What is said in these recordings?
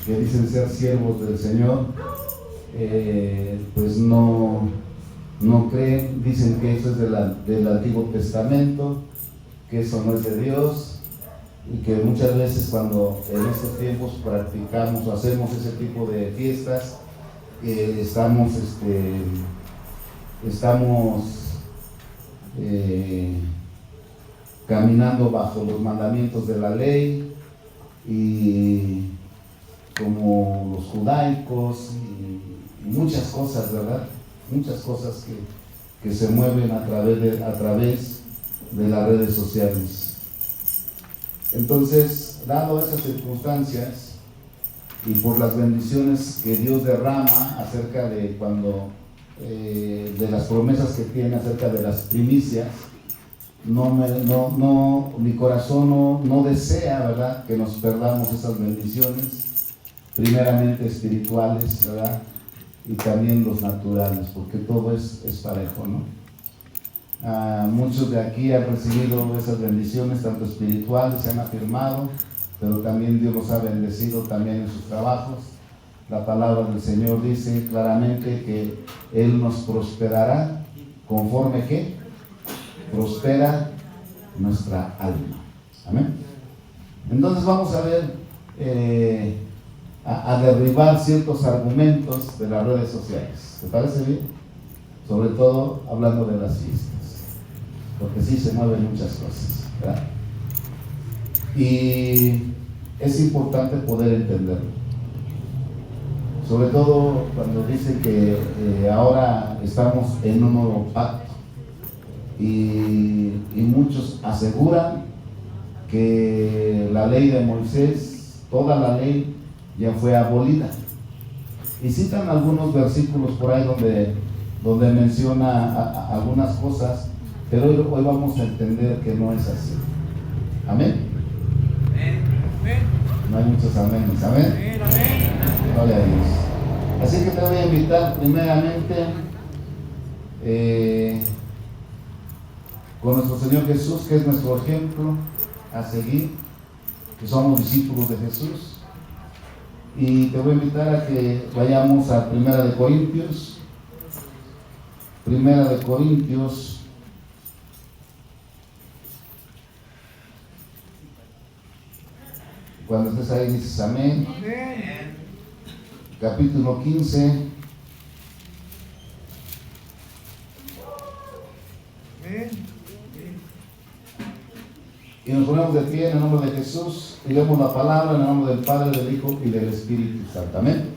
que dicen ser siervos del Señor, pues no creen, dicen que eso es del Antiguo Testamento, que eso no es de Dios, y que muchas veces cuando en estos tiempos practicamos o hacemos ese tipo de fiestas, estamos caminando bajo los mandamientos de la ley, y como los judaicos y muchas cosas, ¿verdad? Muchas cosas que se mueven a través de las redes sociales. Entonces, dado esas circunstancias y por las bendiciones que Dios derrama acerca de cuando de las promesas que tiene acerca de las primicias, mi corazón no desea, ¿verdad?, que nos perdamos esas bendiciones, primeramente espirituales, ¿verdad?, y también los naturales, porque todo es parejo, ¿no? Muchos de aquí han recibido esas bendiciones, tanto espirituales, se han afirmado, pero también Dios los ha bendecido también en sus trabajos. La palabra del Señor dice claramente que Él nos prosperará conforme que prospera nuestra alma. Amén. Entonces vamos a ver, a derribar ciertos argumentos de las redes sociales. ¿Te parece bien? Sobre todo hablando de las fiestas, porque sí se mueven muchas cosas, ¿verdad? Y es importante poder entenderlo. Sobre todo cuando dice que ahora estamos en un nuevo pacto, y muchos aseguran que la ley de Moisés, toda la ley ya fue abolida, y citan algunos versículos por ahí donde menciona algunas cosas, pero hoy vamos a entender que no es así. Amén. No hay muchos amenes. Amén. Gloria a Dios. Así que te voy a invitar primeramente con nuestro Señor Jesús, que es nuestro ejemplo a seguir, que somos discípulos de Jesús, y te voy a invitar a que vayamos a Primera de Corintios. Cuando estés ahí dices amén. Capítulo 15. Y nos ponemos de pie en el nombre de Jesús y leemos la palabra en el nombre del Padre, del Hijo y del Espíritu Santo. Amén.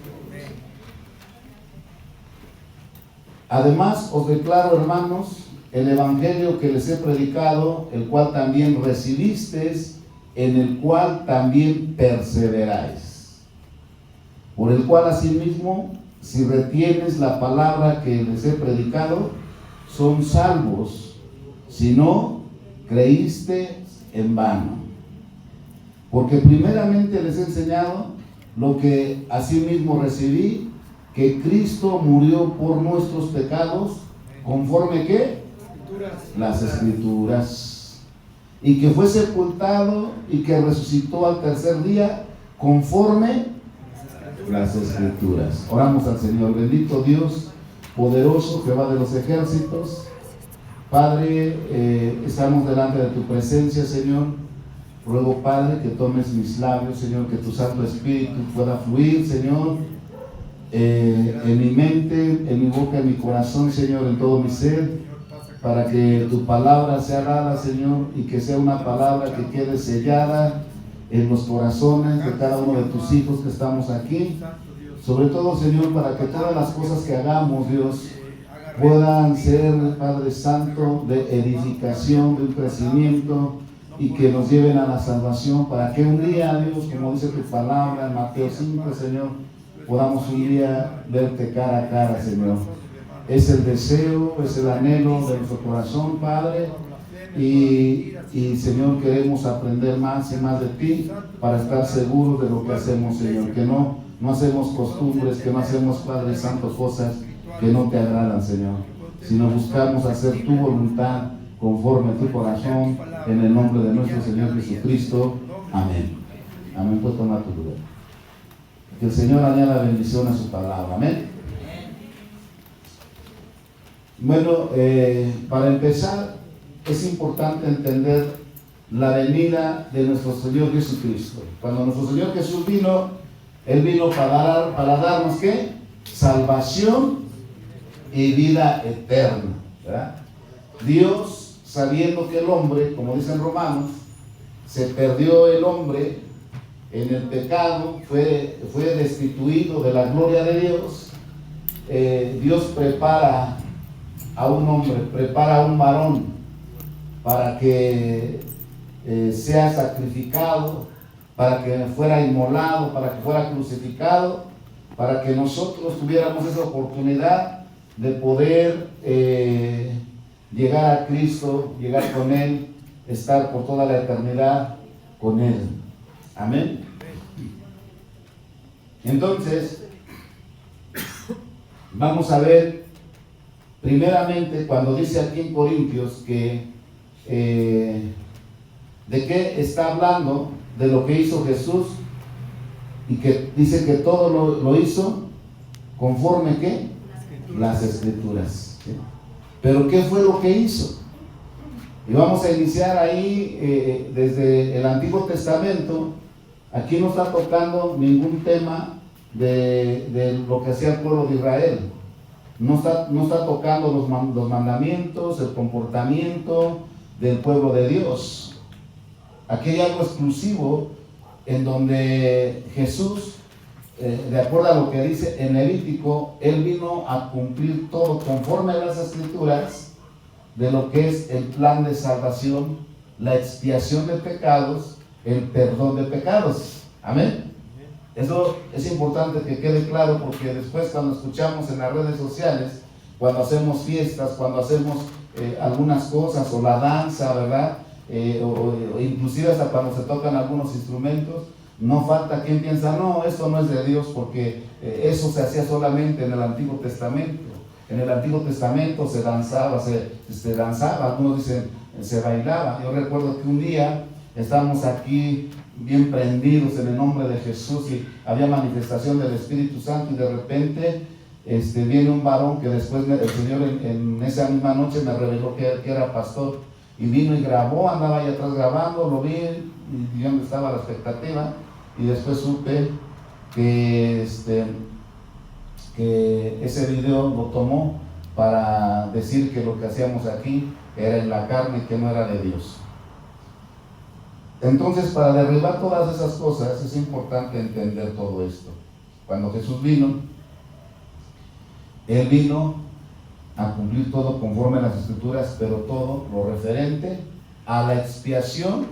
Además os declaro, hermanos, el evangelio que les he predicado, el cual también recibisteis, en el cual también perseveráis, por el cual asimismo, si retienes la palabra que les he predicado, son salvos, si no creíste en vano. Porque primeramente les he enseñado lo que asimismo recibí, que Cristo murió por nuestros pecados, conforme ¿qué? Las Escrituras, y que fue sepultado y que resucitó al tercer día, conforme las Escrituras. Oramos al Señor. Bendito Dios, poderoso Jehová de los ejércitos. Padre, estamos delante de tu presencia, Señor. Ruego, Padre, que tomes mis labios, Señor, que tu Santo Espíritu pueda fluir, Señor, en mi mente, en mi boca, en mi corazón, Señor, en todo mi ser, para que tu palabra sea dada, Señor, y que sea una palabra que quede sellada en los corazones de cada uno de tus hijos que estamos aquí. Sobre todo, Señor, para que todas las cosas que hagamos, Dios, puedan ser, Padre Santo, de edificación, de un crecimiento, y que nos lleven a la salvación, para que un día, Dios, como dice tu palabra en Mateo 5, Señor, podamos un día verte cara a cara, Señor. Es el deseo, es el anhelo de nuestro corazón, Padre, y Señor, queremos aprender más y más de ti, para estar seguros de lo que hacemos, Señor, que no hacemos costumbres, que no hacemos, Padre Santo, cosas que no te agradan, Señor, sino buscamos hacer tu voluntad conforme a tu corazón, en el nombre de nuestro Señor Jesucristo. Amén. Amén. Puedes tomar tu lugar. Que el Señor añada bendición a su palabra. Amén. Bueno, para empezar, es importante entender la venida de nuestro Señor Jesucristo. Cuando nuestro Señor Jesús vino, Él vino para darnos ¿qué? Salvación y vida eterna, ¿verdad? Dios, sabiendo que el hombre, como dicen Romanos, se perdió el hombre en el pecado, fue destituido de la gloria de Dios. Dios prepara a un hombre, prepara a un varón para que sea sacrificado, para que fuera inmolado, para que fuera crucificado, para que nosotros tuviéramos esa oportunidad de poder llegar a Cristo, llegar con Él, estar por toda la eternidad con Él. Amén. Entonces, vamos a ver primeramente cuando dice aquí en Corintios que de qué está hablando, de lo que hizo Jesús, y que dice que todo lo hizo conforme ¿qué? Las Escrituras. ¿Sí? Pero ¿qué fue lo que hizo? Y vamos a iniciar ahí desde el Antiguo Testamento. Aquí no está tocando ningún tema de lo que hacía el pueblo de Israel. No está tocando los mandamientos, el comportamiento del pueblo de Dios. Aquí hay algo exclusivo en donde Jesús, de acuerdo a lo que dice en Levítico, Él vino a cumplir todo conforme a las Escrituras de lo que es el plan de salvación, la expiación de pecados, el perdón de pecados. Amén. Eso es importante que quede claro, porque después cuando escuchamos en las redes sociales, cuando hacemos fiestas, cuando hacemos algunas cosas, o la danza, ¿verdad? O inclusive hasta cuando se tocan algunos instrumentos, no falta quien piensa, no, esto no es de Dios, porque eso se hacía solamente en el Antiguo Testamento. En el Antiguo Testamento se danzaba, algunos dicen se bailaba. Yo recuerdo que un día estábamos aquí bien prendidos en el nombre de Jesús y había manifestación del Espíritu Santo, y de repente viene un varón que después el Señor en esa misma noche me reveló que era pastor, y vino y grabó, andaba ahí atrás grabando, lo vi y yo estaba a la expectativa, y después supe que ese video lo tomó para decir que lo que hacíamos aquí era en la carne y que no era de Dios. Entonces, para derribar todas esas cosas es importante entender todo esto. Cuando Jesús vino, Él vino a cumplir todo conforme a las Escrituras, pero todo lo referente a la expiación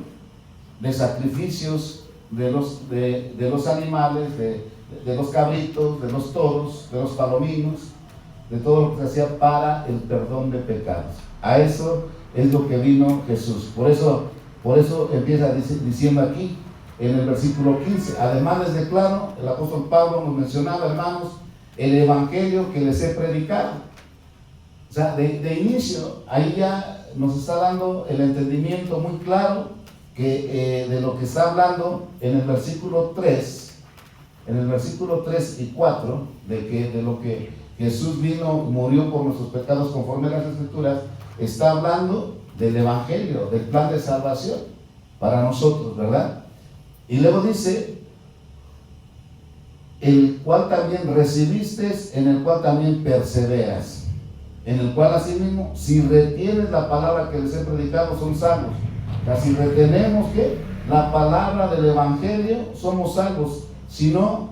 de sacrificios de los animales, de los cabritos, de los toros, de los palominos, de todo lo que se hacía para el perdón de pecados. A eso es lo que vino Jesús. Por eso empieza diciendo aquí en el versículo 15: además les declaro, el apóstol Pablo nos mencionaba, hermanos, el evangelio que les he predicado. O sea, de inicio, ahí ya nos está dando el entendimiento muy claro que de lo que está hablando en el versículo 3, en el versículo 3 y 4, de lo que Jesús vino, murió por nuestros pecados conforme a las Escrituras, está hablando del evangelio, del plan de salvación para nosotros, ¿verdad? Y luego dice, el cual también recibiste, en el cual también perseveras, en el cual asimismo, si retienes la palabra que les he predicado, son salvos. O sea, si retenemos que la palabra del evangelio, somos salvos. Si no,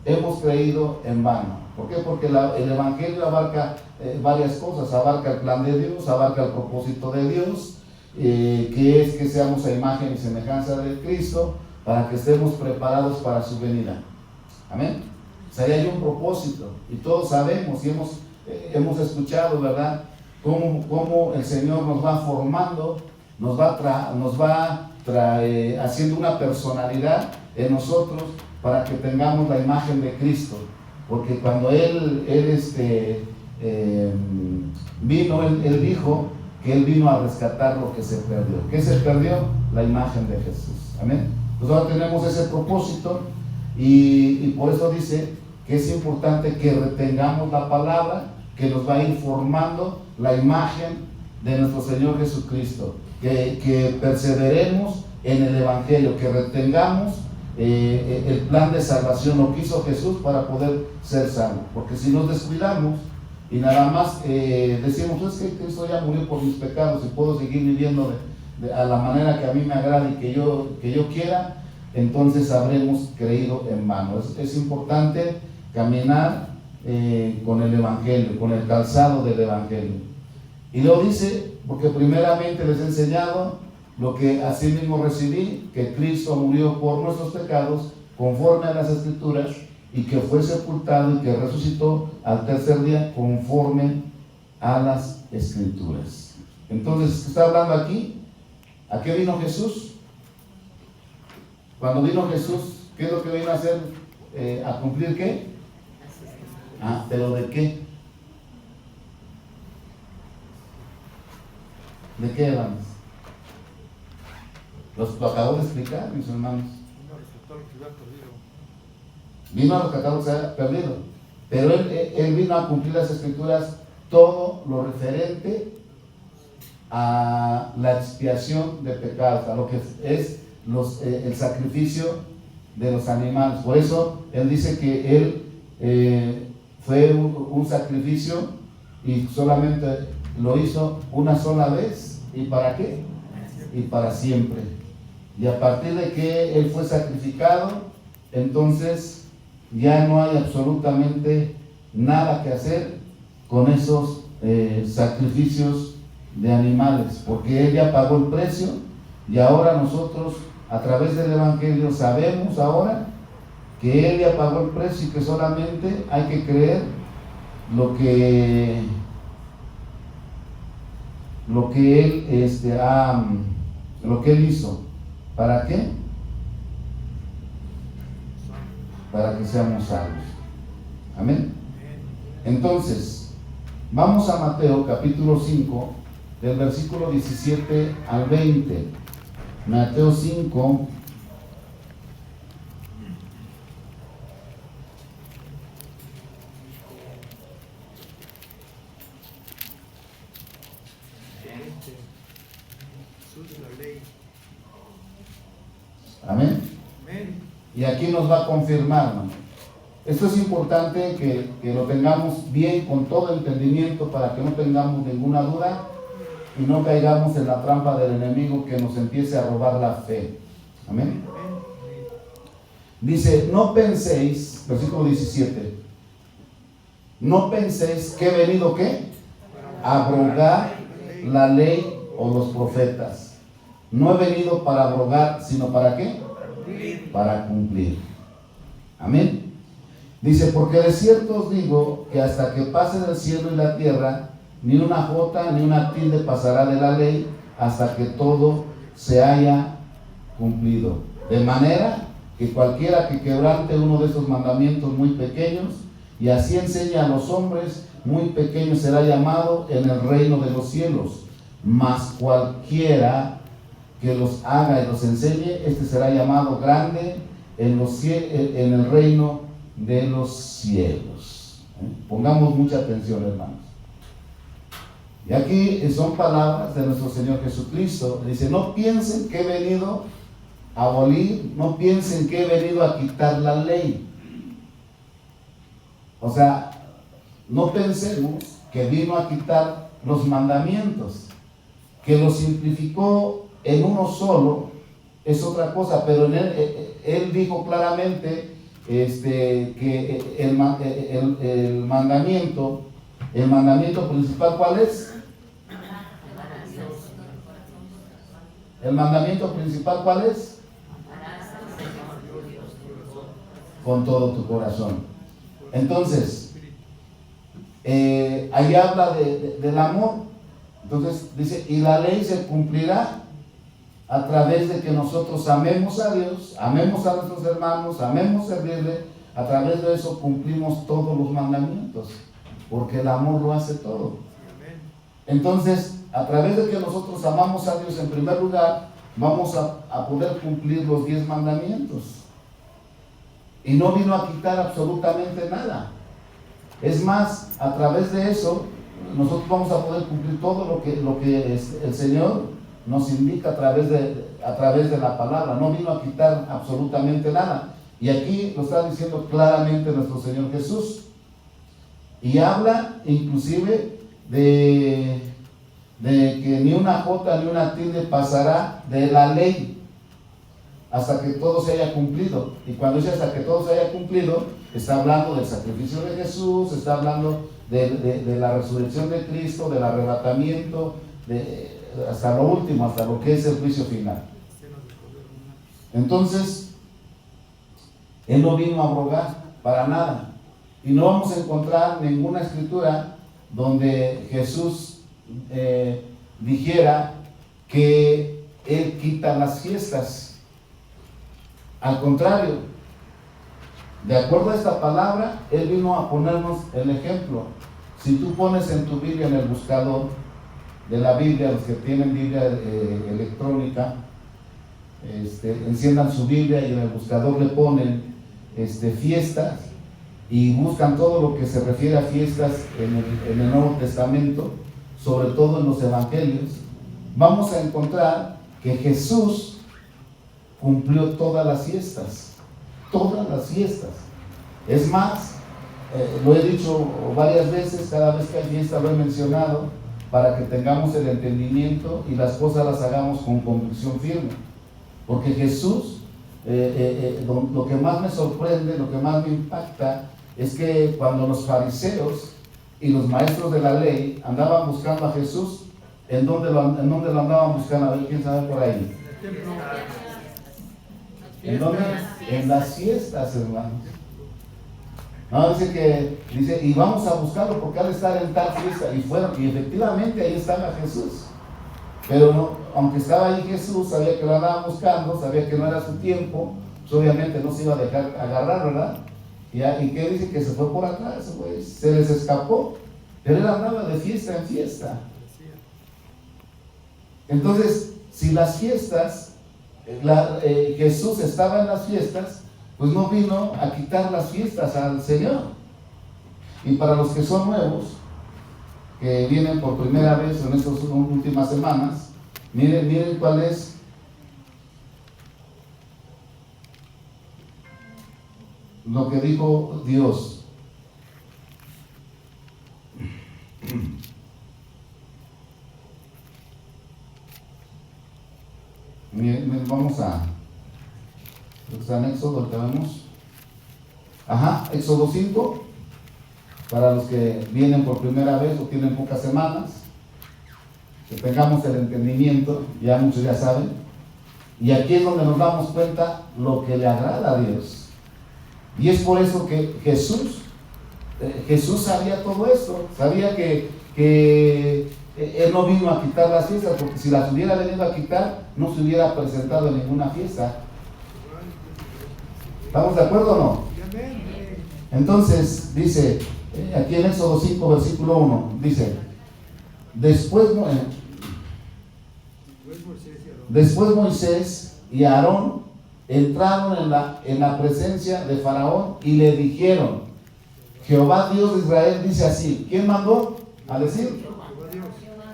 hemos creído en vano. ¿Por qué? Porque el evangelio abarca varias cosas. Abarca el plan de Dios, abarca el propósito de Dios, que es que seamos a imagen y semejanza de Cristo, para que estemos preparados para su venida. Amén. O sea, hay un propósito, y todos sabemos y hemos escuchado, ¿verdad?, cómo el Señor nos va formando, nos va haciendo una personalidad en nosotros para que tengamos la imagen de Cristo. Porque cuando Él vino, Él dijo que Él vino a rescatar lo que se perdió. ¿Qué se perdió? La imagen de Jesús. Amén. Pues ahora tenemos ese propósito, Y por eso dice que es importante que retengamos la palabra que nos va a ir formando la imagen de nuestro Señor Jesucristo, que perseveremos en el Evangelio, que retengamos el plan de salvación, lo que hizo Jesús para poder ser salvos. Porque si nos descuidamos y nada más decimos, es que Cristo ya murió por mis pecados y puedo seguir viviendo a la manera que a mí me agrade y que yo quiera, entonces habremos creído en vano. Es importante caminar con el Evangelio, con el calzado del Evangelio. Y lo dice porque primeramente les he enseñado lo que así mismo recibí, que Cristo murió por nuestros pecados conforme a las Escrituras, y que fue sepultado y que resucitó al tercer día conforme a las Escrituras. Entonces, ¿qué está hablando aquí? ¿A qué vino Jesús? Cuando vino Jesús, ¿qué es lo que vino a hacer? ¿A cumplir qué? ¿Pero de qué? ¿De qué, hermanos? Lo acabo de explicar, mis hermanos. Vino a rescatar lo que se había perdido. Pero él vino a cumplir las Escrituras, todo lo referente a la expiación de pecados, a lo que es el sacrificio de los animales. Por eso él dice que él fue un sacrificio y solamente lo hizo una sola vez. ¿Y para qué? Y para siempre. Y a partir de que él fue sacrificado, entonces ya no hay absolutamente nada que hacer con esos sacrificios de animales, porque él ya pagó el precio. Y ahora nosotros, a través del Evangelio, sabemos ahora que él ya pagó el precio y que solamente hay que creer lo que él hizo. ¿Para qué? Para que seamos salvos. Amén. Entonces, vamos a Mateo capítulo 5, del versículo 17 al 20. Mateo 5, amén. Y aquí nos va a confirmar, ¿no? Esto es importante que lo tengamos bien, con todo entendimiento, para que no tengamos ninguna duda y no caigamos en la trampa del enemigo que nos empiece a robar la fe. Amén. Dice, no penséis, versículo 17, no penséis que he venido, ¿qué? A abrogar la ley o los profetas. No he venido para abrogar, sino ¿para qué? Para cumplir. Amén. Dice, porque de cierto os digo que hasta que pase el cielo y la tierra, ni una jota ni una tilde pasará de la ley hasta que todo se haya cumplido. De manera que cualquiera que quebrante uno de estos mandamientos muy pequeños y así enseñe a los hombres, muy pequeño será llamado en el reino de los cielos. Mas cualquiera que los haga y los enseñe, este será llamado grande en el reino de los cielos. Pongamos mucha atención, hermanos. Y aquí son palabras de nuestro Señor Jesucristo. Dice, no piensen que he venido a abolir, no piensen que he venido a quitar la ley. O sea, no pensemos que vino a quitar los mandamientos, que los simplificó en uno solo, es otra cosa, pero en él dijo claramente que el mandamiento principal, ¿cuál es? El mandamiento principal, ¿cuál es? Con todo tu corazón. Entonces, ahí habla del amor. Entonces dice, y la ley se cumplirá a través de que nosotros amemos a Dios, amemos a nuestros hermanos, amemos servirle. A través de eso cumplimos todos los mandamientos, porque el amor lo hace todo. Entonces, a través de que nosotros amamos a Dios en primer lugar, vamos a poder cumplir los 10 mandamientos. y no vino a quitar absolutamente nada. Es más, a través de eso nosotros vamos a poder cumplir todo lo que el Señor nos indica a través de la palabra. No vino a quitar absolutamente nada. Y aquí lo está diciendo claramente nuestro Señor Jesús. Y habla inclusive de que ni una jota ni una tilde pasará de la ley hasta que todo se haya cumplido. Y cuando dice hasta que todo se haya cumplido, está hablando del sacrificio de Jesús, está hablando de la resurrección de Cristo, del arrebatamiento, hasta lo último, hasta lo que es el juicio final. Entonces, Él no vino a abrogar para nada. Y no vamos a encontrar ninguna escritura donde Jesús dijera que Él quita las fiestas. Al contrario, de acuerdo a esta palabra, Él vino a ponernos el ejemplo. Si tú pones en tu Biblia, en el buscador de la Biblia, los que tienen Biblia electrónica, enciendan su Biblia y en el buscador le ponen fiestas y buscan todo lo que se refiere a fiestas en el Nuevo Testamento, sobre todo en los Evangelios, vamos a encontrar que Jesús cumplió todas las fiestas, todas las fiestas. Es más, lo he dicho varias veces, cada vez que hay fiesta lo he mencionado, para que tengamos el entendimiento y las cosas las hagamos con convicción firme. Porque Jesús, lo que más me sorprende, lo que más me impacta, es que cuando los fariseos y los maestros de la ley andaban buscando a Jesús, ¿en dónde lo andaban buscando? A ver, ¿quién sabe por ahí? ¿En dónde? En las fiestas, hermanos. No, dice, y vamos a buscarlo porque ha de estar en tal fiesta. Y efectivamente ahí estaba Jesús. Pero no, aunque estaba ahí Jesús, sabía que lo andaban buscando, sabía que no era su tiempo, pues obviamente no se iba a dejar agarrar, ¿verdad? ¿Y qué dice? Que se fue por atrás, pues, se les escapó. Pero él andaba de fiesta en fiesta. Entonces, si las fiestas, Jesús estaba en las fiestas, pues no vino a quitar las fiestas al Señor. Y para los que son nuevos, que vienen por primera vez en estas últimas semanas, miren cuál es lo que dijo Dios. Miren, vamos a está en Éxodo, que vemos. Éxodo 5, para los que vienen por primera vez o tienen pocas semanas, que tengamos el entendimiento, ya muchos ya saben. Y aquí es donde nos damos cuenta lo que le agrada a Dios. Y es por eso que Jesús sabía todo esto, sabía que Él no vino a quitar las fiestas, porque si las hubiera venido a quitar, no se hubiera presentado en ninguna fiesta. ¿Estamos de acuerdo o no? Entonces, dice, aquí en Éxodo 5, versículo 1, dice, después Moisés y Aarón entraron en la presencia de Faraón y le dijeron, Jehová Dios de Israel dice así. ¿Quién mandó a decir?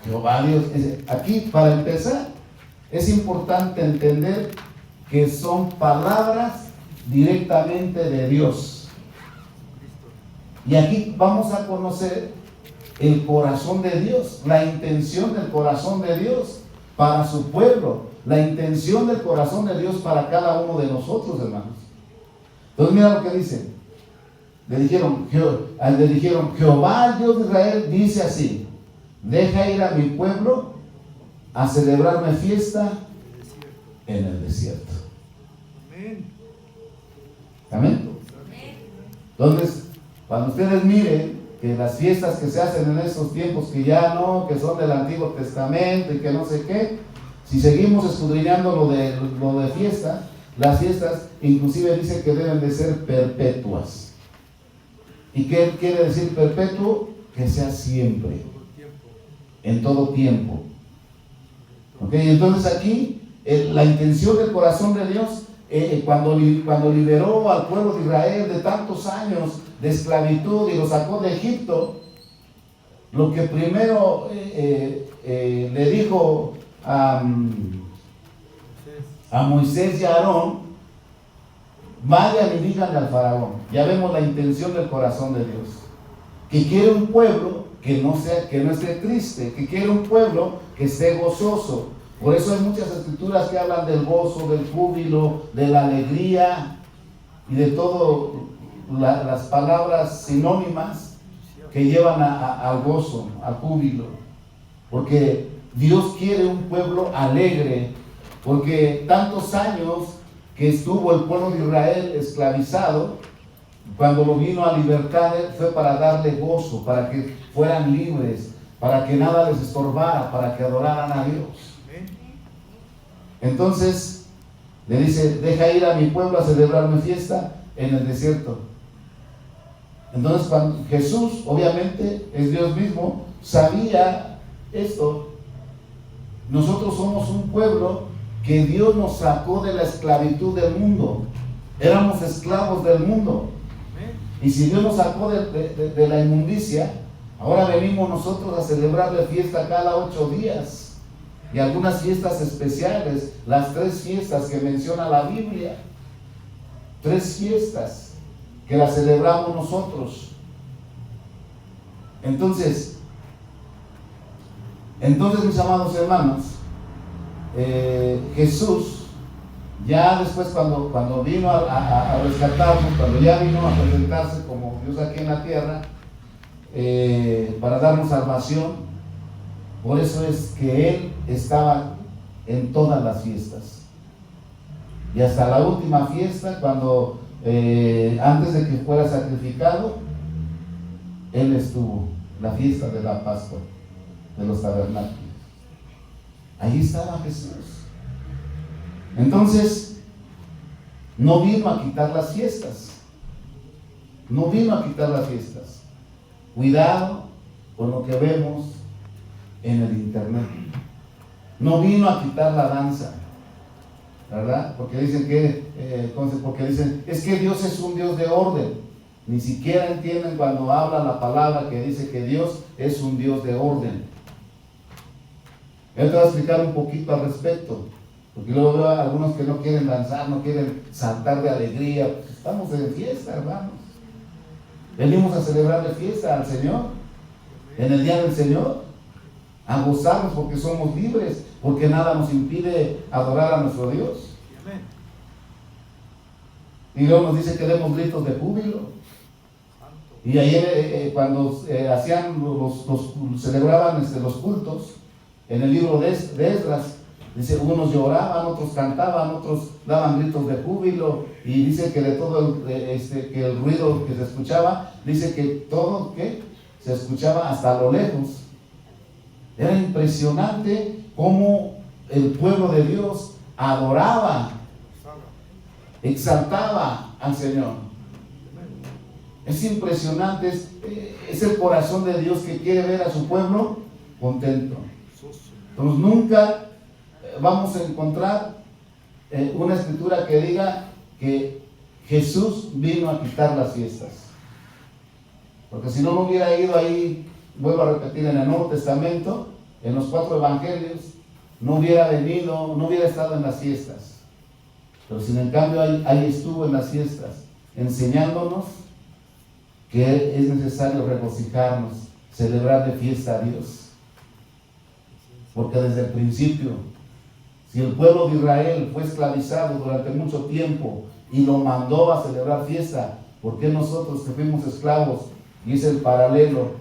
Jehová Dios. Aquí, para empezar, es importante entender que son palabras directamente de Dios. Y aquí vamos a conocer el corazón de Dios, la intención del corazón de Dios para su pueblo, la intención del corazón de Dios para cada uno de nosotros, hermanos. Entonces mira lo que dice. Le dijeron, Jehová Dios de Israel dice así, deja ir a mi pueblo a celebrarme fiesta en el desierto. Amén. Entonces, cuando ustedes miren que las fiestas que se hacen en estos tiempos, que ya no, que son del Antiguo Testamento y que no sé qué, si seguimos escudriñando lo de fiestas, las fiestas inclusive dice que deben de ser perpetuas. ¿Y qué quiere decir perpetuo? Que sea siempre, en todo tiempo. ¿Ok? Entonces aquí la intención del corazón de Dios cuando liberó al pueblo de Israel de tantos años de esclavitud y lo sacó de Egipto, lo que primero le dijo a Moisés y a Aarón: vayan y díganle al faraón. Ya vemos la intención del corazón de Dios, que quiere un pueblo que no esté triste, que quiere un pueblo que esté gozoso. Por eso hay muchas escrituras que hablan del gozo, del júbilo, de la alegría y de todas las palabras sinónimas que llevan al gozo, al júbilo. Porque Dios quiere un pueblo alegre, porque tantos años que estuvo el pueblo de Israel esclavizado, cuando lo vino a libertar fue para darle gozo, para que fueran libres, para que nada les estorbara, para que adoraran a Dios. Entonces le dice: deja ir a mi pueblo a celebrar mi fiesta en el desierto. Entonces cuando Jesús, obviamente es Dios mismo, sabía esto. Nosotros somos un pueblo que Dios nos sacó de la esclavitud del mundo. Éramos esclavos del mundo. Y si Dios nos sacó de la inmundicia, ahora venimos nosotros a celebrarle fiesta cada 8 días. Y algunas fiestas especiales, las 3 fiestas que menciona la Biblia. 3 fiestas que las celebramos nosotros. Entonces, mis amados hermanos, Jesús, ya después cuando vino a rescatarnos, cuando ya vino a presentarse como Dios aquí en la tierra, para darnos salvación, por eso es que Él estaba en todas las fiestas. Y hasta la última fiesta, cuando antes de que fuera sacrificado, Él estuvo, la fiesta de la Pascua, de los tabernáculos. Ahí estaba Jesús. Entonces, no vino a quitar las fiestas. No vino a quitar las fiestas. Cuidado con lo que vemos en el internet. No vino a quitar la danza, ¿verdad? Porque dicen es que Dios es un Dios de orden. Ni siquiera entienden cuando habla la palabra que dice que Dios es un Dios de orden. Yo te voy a explicar un poquito al respecto, porque luego veo a algunos que no quieren danzar, no quieren saltar de alegría. Estamos en fiesta, hermanos. Venimos a celebrarle fiesta al Señor, en el día del Señor, a gozarnos porque somos libres, porque nada nos impide adorar a nuestro Dios. Y luego nos dice que demos gritos de júbilo. Y ayer cuando celebraban los cultos, en el libro de Esdras, dice, unos lloraban, otros cantaban, otros daban gritos de júbilo, y dice que de todo que el ruido que se escuchaba, dice que todo se escuchaba hasta lo lejos. Era impresionante cómo el pueblo de Dios adoraba, exaltaba al Señor. Es impresionante, es el corazón de Dios que quiere ver a su pueblo contento. Entonces nunca vamos a encontrar una escritura que diga que Jesús vino a quitar las fiestas. Porque si no hubiera ido ahí, vuelvo a repetir, en el Nuevo Testamento, en los 4 evangelios, no hubiera venido, no hubiera estado en las fiestas. Pero sin en cambio ahí estuvo en las fiestas, enseñándonos que es necesario regocijarnos, celebrar de fiesta a Dios. Porque desde el principio, si el pueblo de Israel fue esclavizado durante mucho tiempo y lo mandó a celebrar fiesta, ¿por qué nosotros que fuimos esclavos, y es el paralelo,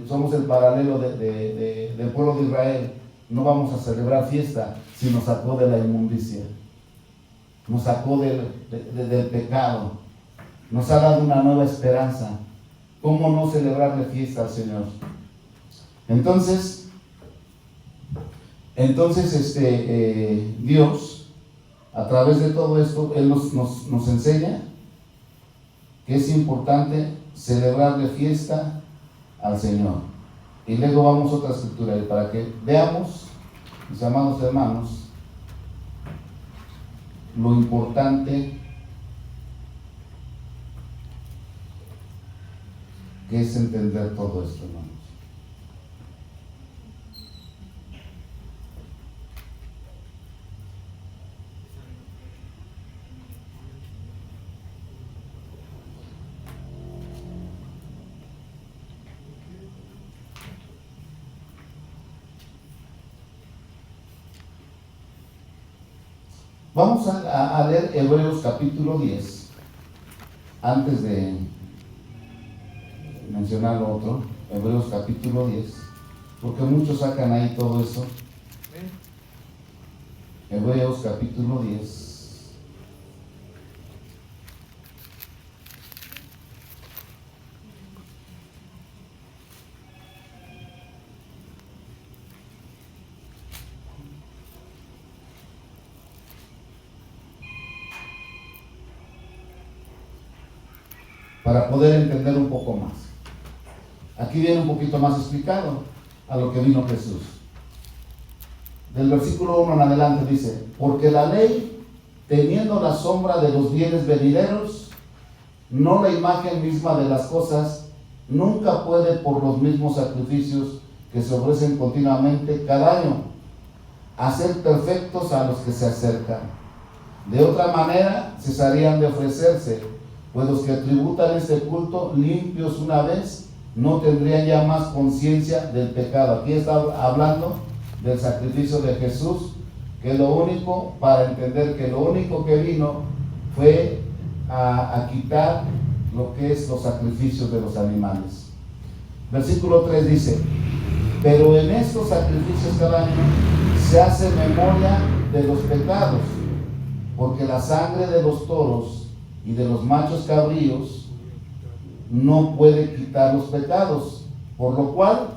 somos el paralelo del pueblo de Israel, no vamos a celebrar fiesta si nos sacó de la inmundicia, nos sacó del pecado, nos ha dado una nueva esperanza? ¿Cómo no celebrarle fiesta al Señor? Entonces Dios, a través de todo esto, Él nos enseña que es importante celebrarle fiesta al Señor. Y luego vamos a otra escritura, para que veamos, mis amados hermanos, lo importante que es entender todo esto, hermanos. Vamos a leer Hebreos capítulo 10, antes de mencionar lo otro. Hebreos capítulo 10, porque muchos sacan ahí todo eso. Hebreos capítulo 10. Para poder entender un poco más. Aquí viene un poquito más explicado a lo que vino Jesús. Del versículo 1 en adelante dice: porque la ley, teniendo la sombra de los bienes venideros, no la imagen misma de las cosas, nunca puede, por los mismos sacrificios que se ofrecen continuamente cada año, hacer perfectos a los que se acercan. De otra manera cesarían de ofrecerse, pues los que tributan este culto limpios una vez no tendrían ya más conciencia del pecado. Aquí está hablando del sacrificio de Jesús, que lo único, para entender que lo único que vino fue a quitar lo que es los sacrificios de los animales. Versículo 3 dice: pero en estos sacrificios cada año se hace memoria de los pecados, porque la sangre de los toros y de los machos cabríos no puede quitar los pecados, por lo cual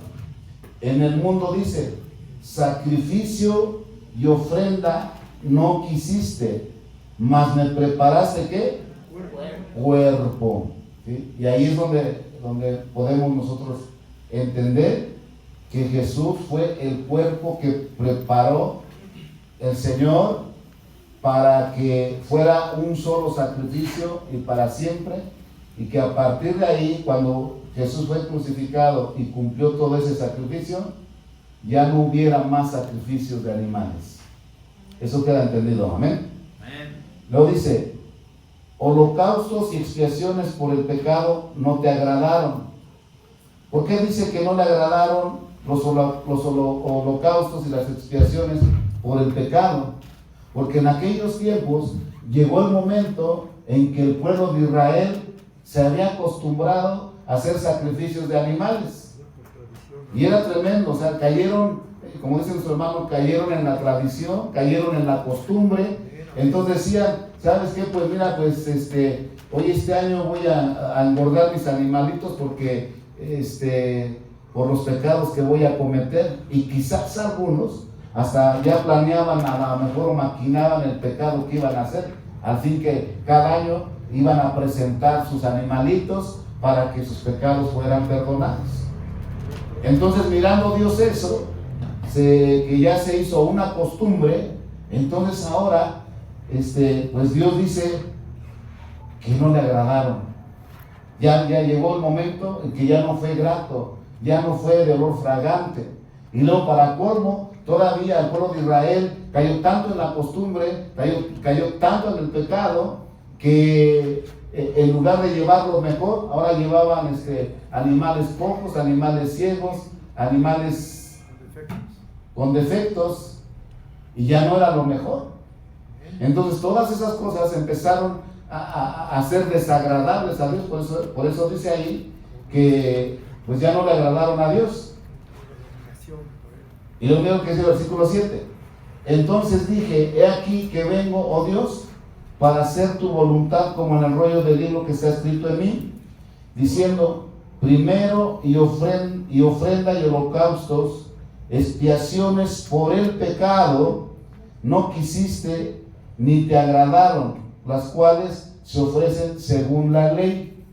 en el mundo dice: sacrificio y ofrenda no quisiste, mas me preparaste ¿qué? Cuerpo. ¿Sí? Y ahí es donde podemos nosotros entender que Jesús fue el cuerpo que preparó el Señor para que fuera un solo sacrificio y para siempre, y que a partir de ahí, cuando Jesús fue crucificado y cumplió todo ese sacrificio, ya no hubiera más sacrificios de animales. Eso queda entendido, amén. Luego dice: holocaustos y expiaciones por el pecado no te agradaron. ¿Por qué dice que no le agradaron los holocaustos y las expiaciones por el pecado? Porque en aquellos tiempos llegó el momento en que el pueblo de Israel se había acostumbrado a hacer sacrificios de animales. Y era tremendo, o sea, cayeron, como dice nuestro hermano, cayeron en la tradición, cayeron en la costumbre. Entonces decían: ¿sabes qué? Pues mira, pues hoy este año voy a engordar mis animalitos porque por los pecados que voy a cometer. Y quizás algunos hasta ya planeaban, a lo mejor maquinaban el pecado que iban a hacer, al fin que cada año iban a presentar sus animalitos para que sus pecados fueran perdonados. Entonces, mirando Dios eso, que ya se hizo una costumbre, entonces ahora pues Dios dice que no le agradaron. Ya llegó el momento en que ya no fue grato, ya no fue de olor fragante. Y luego, para colmo, todavía el pueblo de Israel cayó tanto en la costumbre, cayó tanto en el pecado, que en lugar de llevarlo mejor, ahora llevaban animales cojos, animales ciegos, animales con defectos, y ya no era lo mejor. Entonces todas esas cosas empezaron a ser desagradables a Dios. Por eso dice ahí que pues ya no le agradaron a Dios. Y lo mismo que dice el versículo 7: entonces dije: he aquí que vengo, oh Dios, para hacer tu voluntad, como en el rollo del libro que está escrito en mí, diciendo: primero y ofrenda y holocaustos, expiaciones por el pecado, no quisiste ni te agradaron, las cuales se ofrecen según la ley.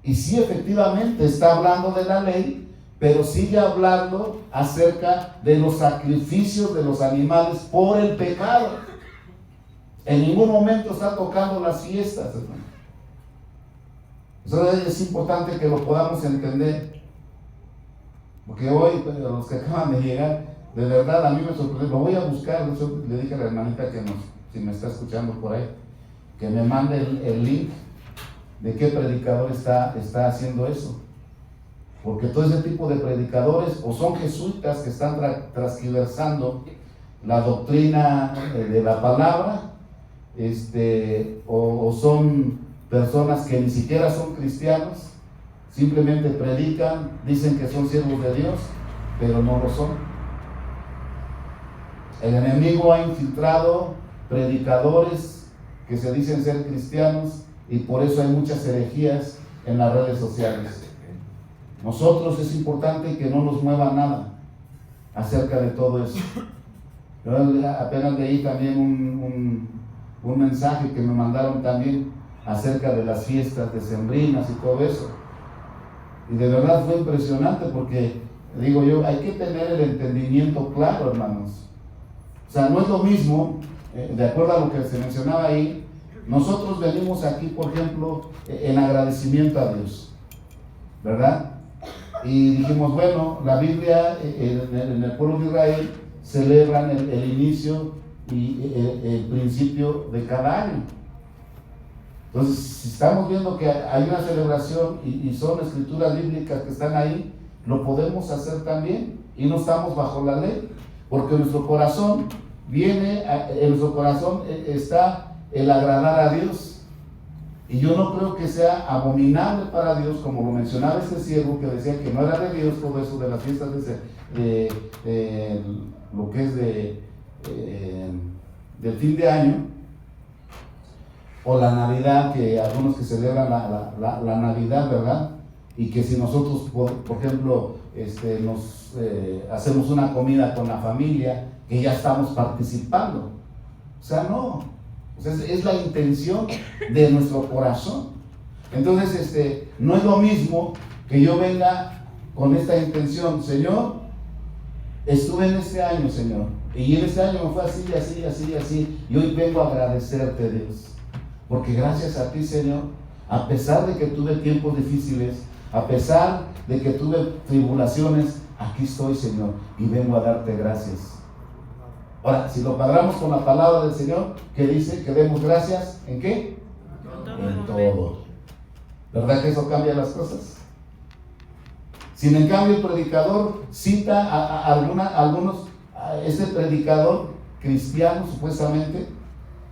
Y sí, efectivamente está hablando de la ley, pero sigue hablando acerca de los sacrificios de los animales por el pecado. En ningún momento está tocando las fiestas, hermano. Eso es importante que lo podamos entender. Porque hoy, los que acaban de llegar, de verdad a mí me sorprendió. Lo voy a buscar. Le dije a la hermanita que si me está escuchando por ahí, que me mande el link de qué predicador está haciendo eso. Porque todo ese tipo de predicadores o son jesuitas que están transgiversando la doctrina de la palabra, o son personas que ni siquiera son cristianos, simplemente predican, dicen que son siervos de Dios, pero no lo son. El enemigo ha infiltrado predicadores que se dicen ser cristianos y por eso hay muchas herejías en las redes sociales. Nosotros es importante que no nos mueva nada acerca de todo eso. Yo apenas leí también un mensaje que me mandaron también acerca de las fiestas decembrinas y todo eso. Y de verdad fue impresionante porque, digo yo, hay que tener el entendimiento claro, hermanos. O sea, no es lo mismo, de acuerdo a lo que se mencionaba ahí, nosotros venimos aquí, por ejemplo, en agradecimiento a Dios, ¿verdad? Y dijimos, bueno, la Biblia, en el pueblo de Israel, celebran el inicio y el principio de cada año. Entonces, si estamos viendo que hay una celebración y son escrituras bíblicas que están ahí, lo podemos hacer también y no estamos bajo la ley, porque nuestro corazón en nuestro corazón está el agradar a Dios. Y yo no creo que sea abominable para Dios, como lo mencionaba este siervo que decía que no era de Dios todo eso de las fiestas de lo que es del fin de año, o la Navidad, que algunos que celebran la Navidad, ¿verdad? Y que si nosotros, por ejemplo, hacemos una comida con la familia, que ya estamos participando. O sea, no. O sea, es la intención de nuestro corazón. Entonces, no es lo mismo que yo venga con esta intención, Señor, estuve en este año, Señor, y en este año me fue así, así, así, así, y hoy vengo a agradecerte, Dios, porque gracias a ti, Señor, a pesar de que tuve tiempos difíciles, a pesar de que tuve tribulaciones, aquí estoy, Señor, y vengo a darte gracias. Ahora, si lo cuadramos con la palabra del Señor, que dice que demos gracias, ¿en qué? En todo. ¿Verdad que eso cambia las cosas? Si en cambio el predicador cita a algunos, este predicador cristiano supuestamente,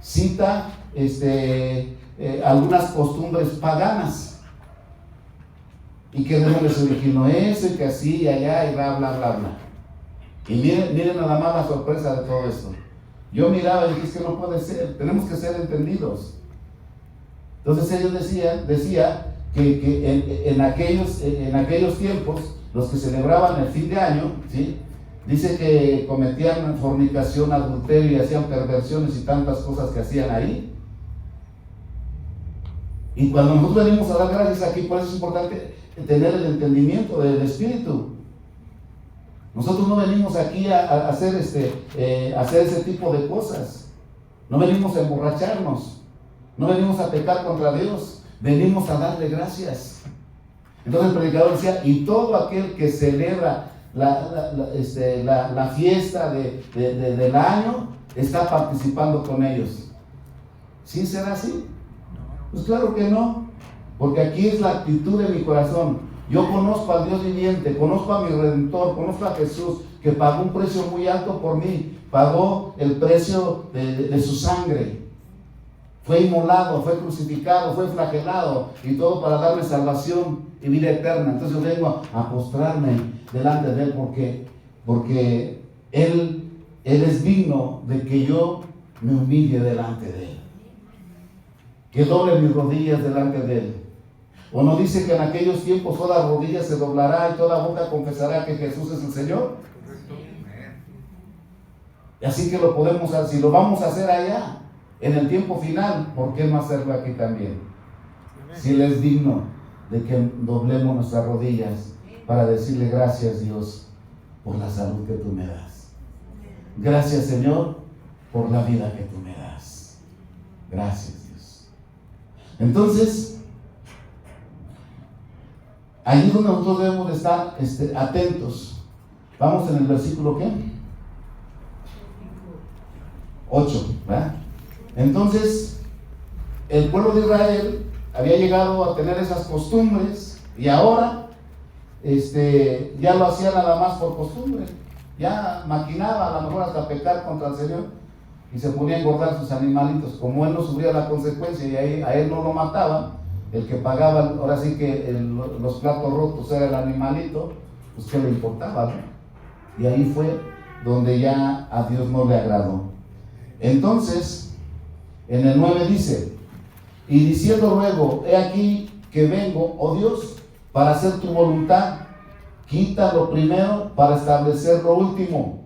cita algunas costumbres paganas, y que de dónde se originó eso, y que así y allá, y bla, bla, bla, bla. Y miren nada más la sorpresa de todo esto. Yo miraba y dije, es que no puede ser, tenemos que ser entendidos. Entonces ellos decía que en aquellos tiempos, los que celebraban el fin de año, ¿sí? Dice que cometían fornicación, adulterio y hacían perversiones y tantas cosas que hacían ahí. Y cuando nosotros venimos a dar gracias aquí, por eso es importante tener el entendimiento del Espíritu. Nosotros no venimos aquí a hacer ese tipo de cosas. No venimos a emborracharnos. No venimos a pecar contra Dios. Venimos a darle gracias. Entonces el predicador decía, y todo aquel que celebra la fiesta del año, está participando con ellos. ¿Sí será así? Pues claro que no. Porque aquí es la actitud de mi corazón. Yo conozco al Dios viviente, conozco a mi Redentor, conozco a Jesús, que pagó un precio muy alto por mí, pagó el precio de su sangre, fue inmolado, fue crucificado, fue flagelado, y todo para darme salvación y vida eterna. Entonces yo vengo a postrarme delante de Él, porque Él es digno de que yo me humille delante de Él, que doble mis rodillas delante de Él. ¿O no dice que en aquellos tiempos toda rodilla se doblará y toda boca confesará que Jesús es el Señor? Y así que lo podemos hacer. Si lo vamos a hacer allá, en el tiempo final, ¿por qué no hacerlo aquí también? Si Él es digno de que doblemos nuestras rodillas para decirle gracias, Dios, por la salud que tú me das. Gracias, Señor, por la vida que tú me das. Gracias, Dios. Entonces, allí donde nosotros debemos de estar atentos. Vamos en el versículo ¿qué? 8, ¿verdad? Entonces, el pueblo de Israel había llegado a tener esas costumbres y ahora ya lo hacía nada más por costumbre. Ya maquinaba a lo mejor hasta pecar contra el Señor y se ponía a engordar sus animalitos. Como él no sufría la consecuencia y a él no lo mataban, el que pagaba, ahora sí que los platos rotos era el animalito, pues qué le importaba, ¿no? Y ahí fue donde ya a Dios no le agradó. Entonces, en el 9 dice: y diciendo luego, he aquí que vengo, oh Dios, para hacer tu voluntad, quita lo primero para establecer lo último.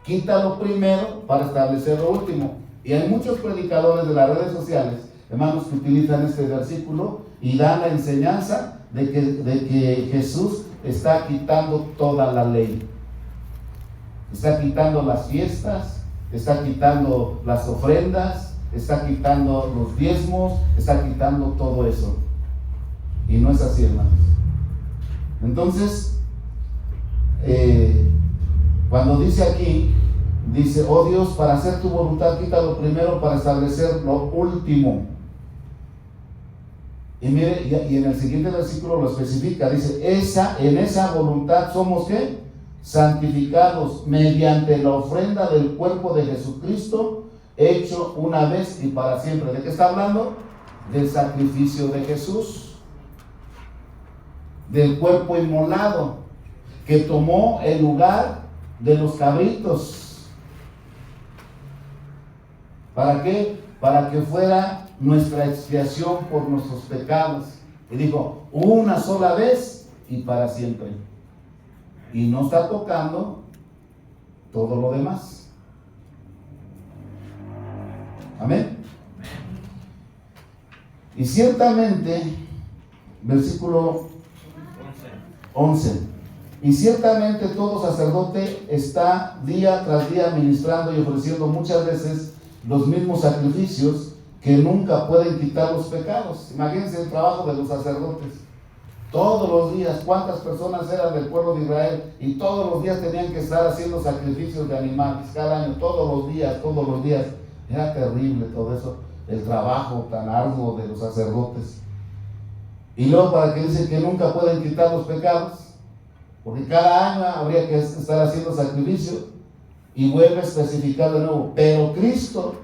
Quita lo primero para establecer lo último. Y hay muchos predicadores de las redes sociales, hermanos, que utilizan este versículo y dan la enseñanza de que Jesús está quitando toda la ley. Está quitando las fiestas, está quitando las ofrendas, está quitando los diezmos, está quitando todo eso. Y no es así, hermanos. Entonces, cuando dice aquí, dice, oh Dios, para hacer tu voluntad, quita lo primero para establecer lo último. Y mire, y en el siguiente versículo lo especifica, dice, en esa voluntad somos ¿qué? Santificados mediante la ofrenda del cuerpo de Jesucristo, hecho una vez y para siempre. ¿De qué está hablando? Del sacrificio de Jesús, del cuerpo inmolado, que tomó el lugar de los cabritos. ¿Para qué? Para que fuera nuestra expiación por nuestros pecados. Y dijo, una sola vez y para siempre. Y no está tocando todo lo demás. Amén. Y ciertamente, versículo 11. Y ciertamente todo sacerdote está día tras día ministrando y ofreciendo muchas veces los mismos sacrificios que nunca pueden quitar los pecados. Imagínense el trabajo de los sacerdotes. Todos los días, cuántas personas eran del pueblo de Israel y todos los días tenían que estar haciendo sacrificios de animales, cada año, todos los días. Era terrible todo eso, el trabajo tan arduo de los sacerdotes. Y luego para que dicen que nunca pueden quitar los pecados, porque cada año habría que estar haciendo sacrificio, y vuelve a especificar de nuevo, pero Cristo,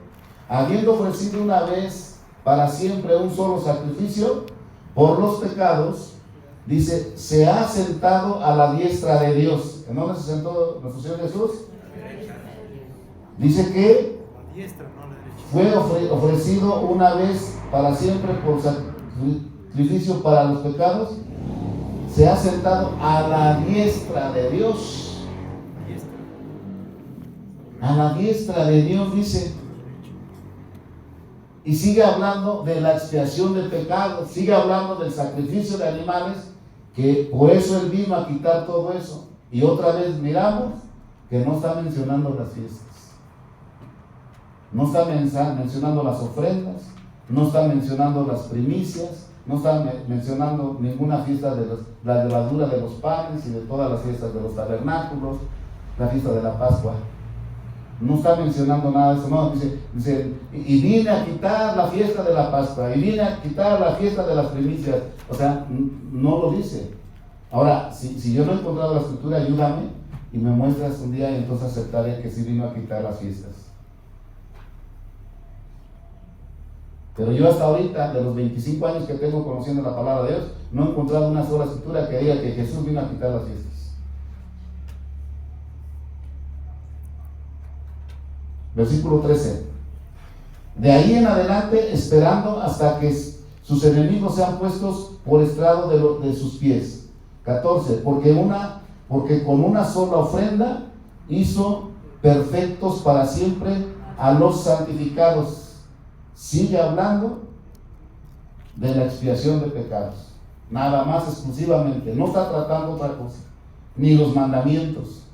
habiendo ofrecido una vez para siempre un solo sacrificio por los pecados, dice, se ha sentado a la diestra de Dios. ¿En dónde se sentó nuestro Señor Jesús? Dice que fue ofrecido una vez para siempre por sacrificio para los pecados. Se ha sentado a la diestra de Dios. A la diestra de Dios, dice. Y sigue hablando de la expiación del pecado, sigue hablando del sacrificio de animales, que por eso Él vino a quitar todo eso. Y otra vez miramos que no está mencionando las fiestas, no está mencionando las ofrendas, no está mencionando las primicias, no está mencionando ninguna fiesta de la levadura de los panes y de todas las fiestas de los tabernáculos, la fiesta de la Pascua. No está mencionando nada de eso, no, dice, y vine a quitar la fiesta de la Pascua, y vine a quitar la fiesta de las primicias. O sea, no lo dice. Ahora, si yo no he encontrado la escritura, ayúdame y me muestras un día, y entonces aceptaré que sí vino a quitar las fiestas. Pero yo hasta ahorita, de los 25 años que tengo conociendo la palabra de Dios, no he encontrado una sola escritura que diga que Jesús vino a quitar las fiestas. Versículo 13. De ahí en adelante, esperando hasta que sus enemigos sean puestos por estrado de sus pies. 14. Porque con una sola ofrenda hizo perfectos para siempre a los santificados. Sigue hablando de la expiación de pecados, nada más, exclusivamente. No está tratando otra cosa, ni los mandamientos.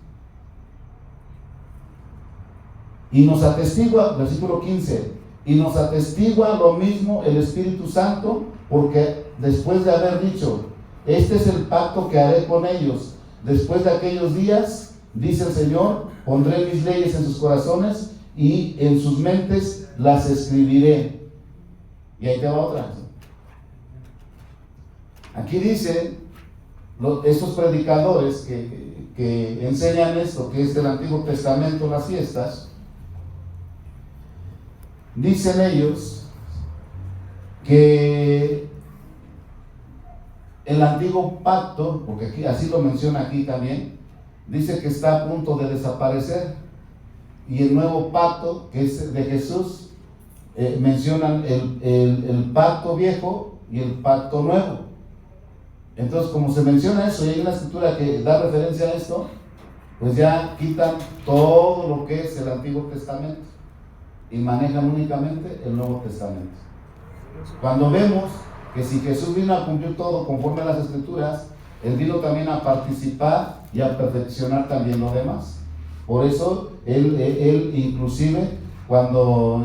Y nos atestigua, versículo 15, Y nos atestigua lo mismo el Espíritu Santo, porque después de haber dicho, este es el pacto que haré con ellos, después de aquellos días, dice el Señor, pondré mis leyes en sus corazones y en sus mentes las escribiré. Y ahí te va otra. Aquí dicen estos predicadores que enseñan esto, que es del Antiguo Testamento, las fiestas, dicen ellos que el antiguo pacto, porque aquí, así lo menciona aquí también, dice que está a punto de desaparecer, y el nuevo pacto, que es de Jesús, mencionan el pacto viejo y el pacto nuevo. Entonces, como se menciona eso y hay una escritura que da referencia a esto, pues ya quitan todo lo que es el Antiguo Testamento y manejan únicamente el Nuevo Testamento. Cuando vemos que si Jesús vino a cumplir todo conforme a las escrituras, Él vino también a participar y a perfeccionar también lo demás. Por eso Él inclusive cuando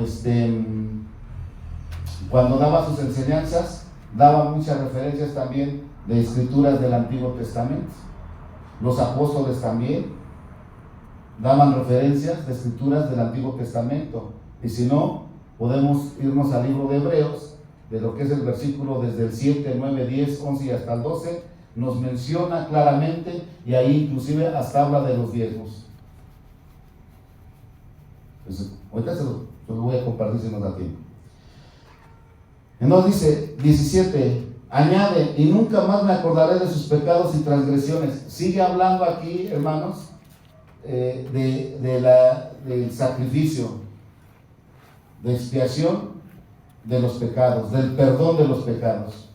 daba sus enseñanzas, daba muchas referencias también de escrituras del Antiguo Testamento. Los apóstoles también daban referencias de escrituras del Antiguo Testamento. Y si no, podemos irnos al libro de Hebreos, de lo que es el versículo desde el 7, 9, 10, 11 y hasta el 12, nos menciona claramente, y ahí inclusive hasta habla de los diezmos. Pues, ahorita se lo voy a compartir si nos da tiempo. Entonces dice 17, añade, y nunca más me acordaré de sus pecados y transgresiones. Sigue hablando aquí, hermanos, del sacrificio, de expiación de los pecados, del perdón de los pecados.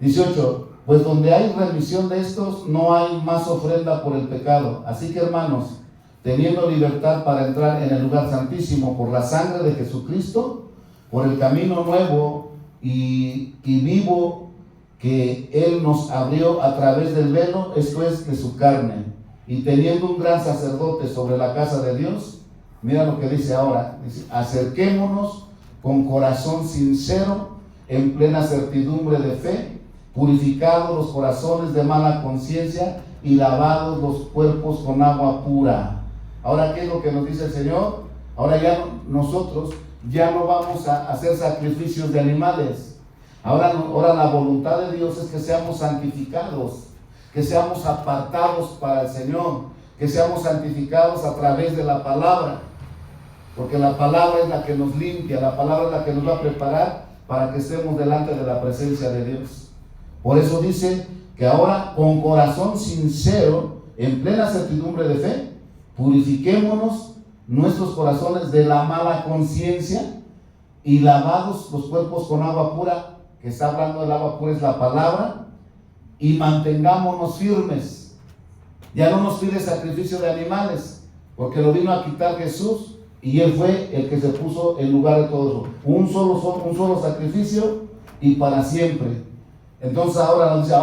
18, pues donde hay remisión de estos, no hay más ofrenda por el pecado. Así que, hermanos, teniendo libertad para entrar en el lugar santísimo por la sangre de Jesucristo, por el camino nuevo y vivo que Él nos abrió a través del velo, esto es, de su carne, y teniendo un gran sacerdote sobre la casa de Dios, mira lo que dice ahora, dice, acerquémonos con corazón sincero, en plena certidumbre de fe, purificados los corazones de mala conciencia y lavados los cuerpos con agua pura. Ahora, ¿qué es lo que nos dice el Señor? Ahora ya nosotros ya no vamos a hacer sacrificios de animales. Ahora la voluntad de Dios es que seamos santificados, que seamos apartados para el Señor, que seamos santificados a través de la palabra, porque la palabra es la que nos limpia, la palabra es la que nos va a preparar para que estemos delante de la presencia de Dios. Por eso dice que ahora con corazón sincero, en plena certidumbre de fe, purifiquémonos nuestros corazones de la mala conciencia y lavados los cuerpos con agua pura, que está hablando del agua pura es la palabra, y mantengámonos firmes. Ya no nos pide sacrificio de animales, porque lo vino a quitar Jesús y Él fue el que se puso en lugar de todo eso. Un solo sacrificio y para siempre. Entonces ahora nos dice,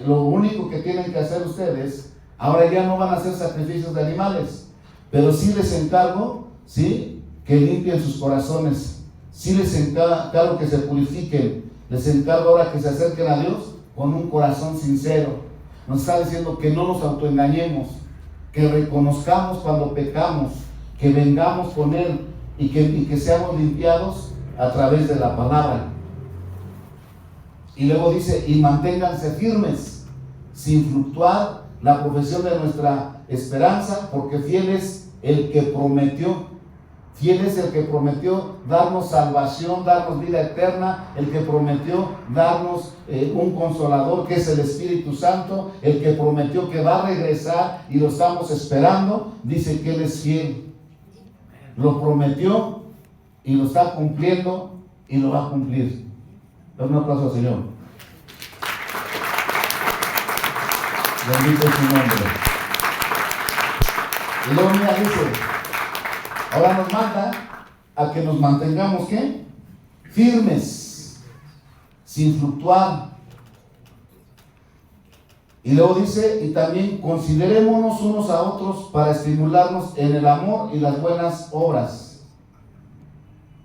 lo único que tienen que hacer ustedes, ahora ya no van a hacer sacrificios de animales, pero sí les encargo, ¿sí?, que limpien sus corazones. Sí les encargo que se purifiquen. Les encargo ahora que se acerquen a Dios con un corazón sincero. Nos está diciendo que no nos autoengañemos, que reconozcamos cuando pecamos, que vengamos con Él y que seamos limpiados a través de la palabra. Y luego dice, y manténganse firmes, sin fluctuar la profesión de nuestra esperanza, porque fiel es el que prometió. Fiel es el que prometió darnos salvación, darnos vida eterna, el que prometió darnos un consolador que es el Espíritu Santo, el que prometió que va a regresar y lo estamos esperando. Dice que Él es fiel. Lo prometió y lo está cumpliendo y lo va a cumplir. Dame un aplauso al Señor. Bendito es su nombre. Y luego mira, dice, ahora nos manda a que nos mantengamos, ¿qué? Firmes, sin fluctuar. Y luego dice, y también considerémonos unos a otros para estimularnos en el amor y las buenas obras.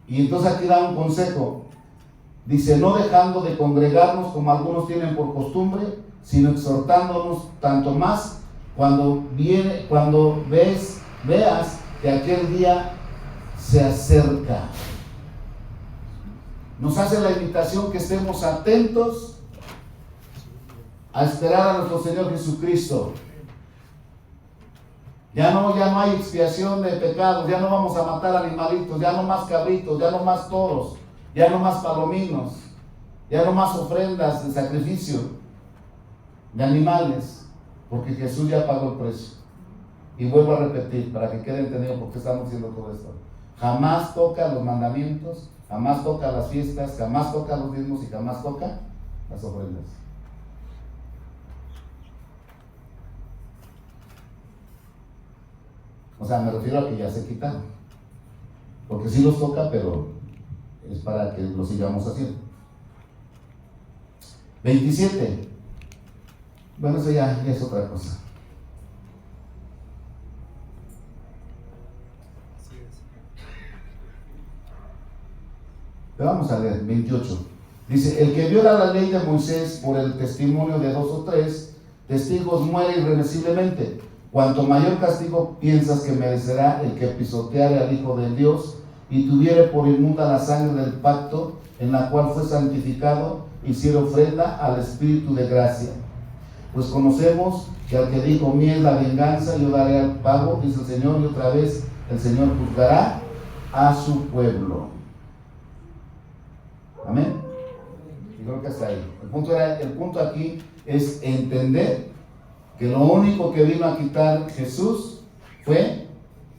Y entonces aquí da un consejo. Dice, no dejando de congregarnos como algunos tienen por costumbre, sino exhortándonos tanto más cuando veas que aquel día se acerca. Nos hace la invitación que estemos atentos a esperar a nuestro Señor Jesucristo. Ya no hay expiación de pecados, ya no vamos a matar animalitos, ya no más cabritos, ya no más toros, ya no más palominos, ya no más ofrendas de sacrificio de animales, porque Jesús ya pagó el precio. Y vuelvo a repetir, para que quede entendido por qué estamos haciendo todo esto. Jamás toca los mandamientos, jamás toca las fiestas, jamás toca los diezmos y jamás toca las ofrendas. O sea, me refiero a que ya se quitaron. Porque sí los toca, pero es para que lo sigamos haciendo. 27. Bueno, eso ya es otra cosa. Pero vamos a leer, 28. Dice, el que viola la ley de Moisés por el testimonio de 2 o 3 testigos muere irremisiblemente. Cuanto mayor castigo piensas que merecerá el que pisoteare al Hijo de Dios y tuviere por inmunda la sangre del pacto en la cual fue santificado, hiciera ofrenda al Espíritu de gracia. Pues conocemos que al que dijo, mía es la venganza, yo daré al pago, dice el Señor, y otra vez el Señor juzgará a su pueblo. Amén. Y creo que hasta ahí. El punto aquí es entender que lo único que vino a quitar Jesús fue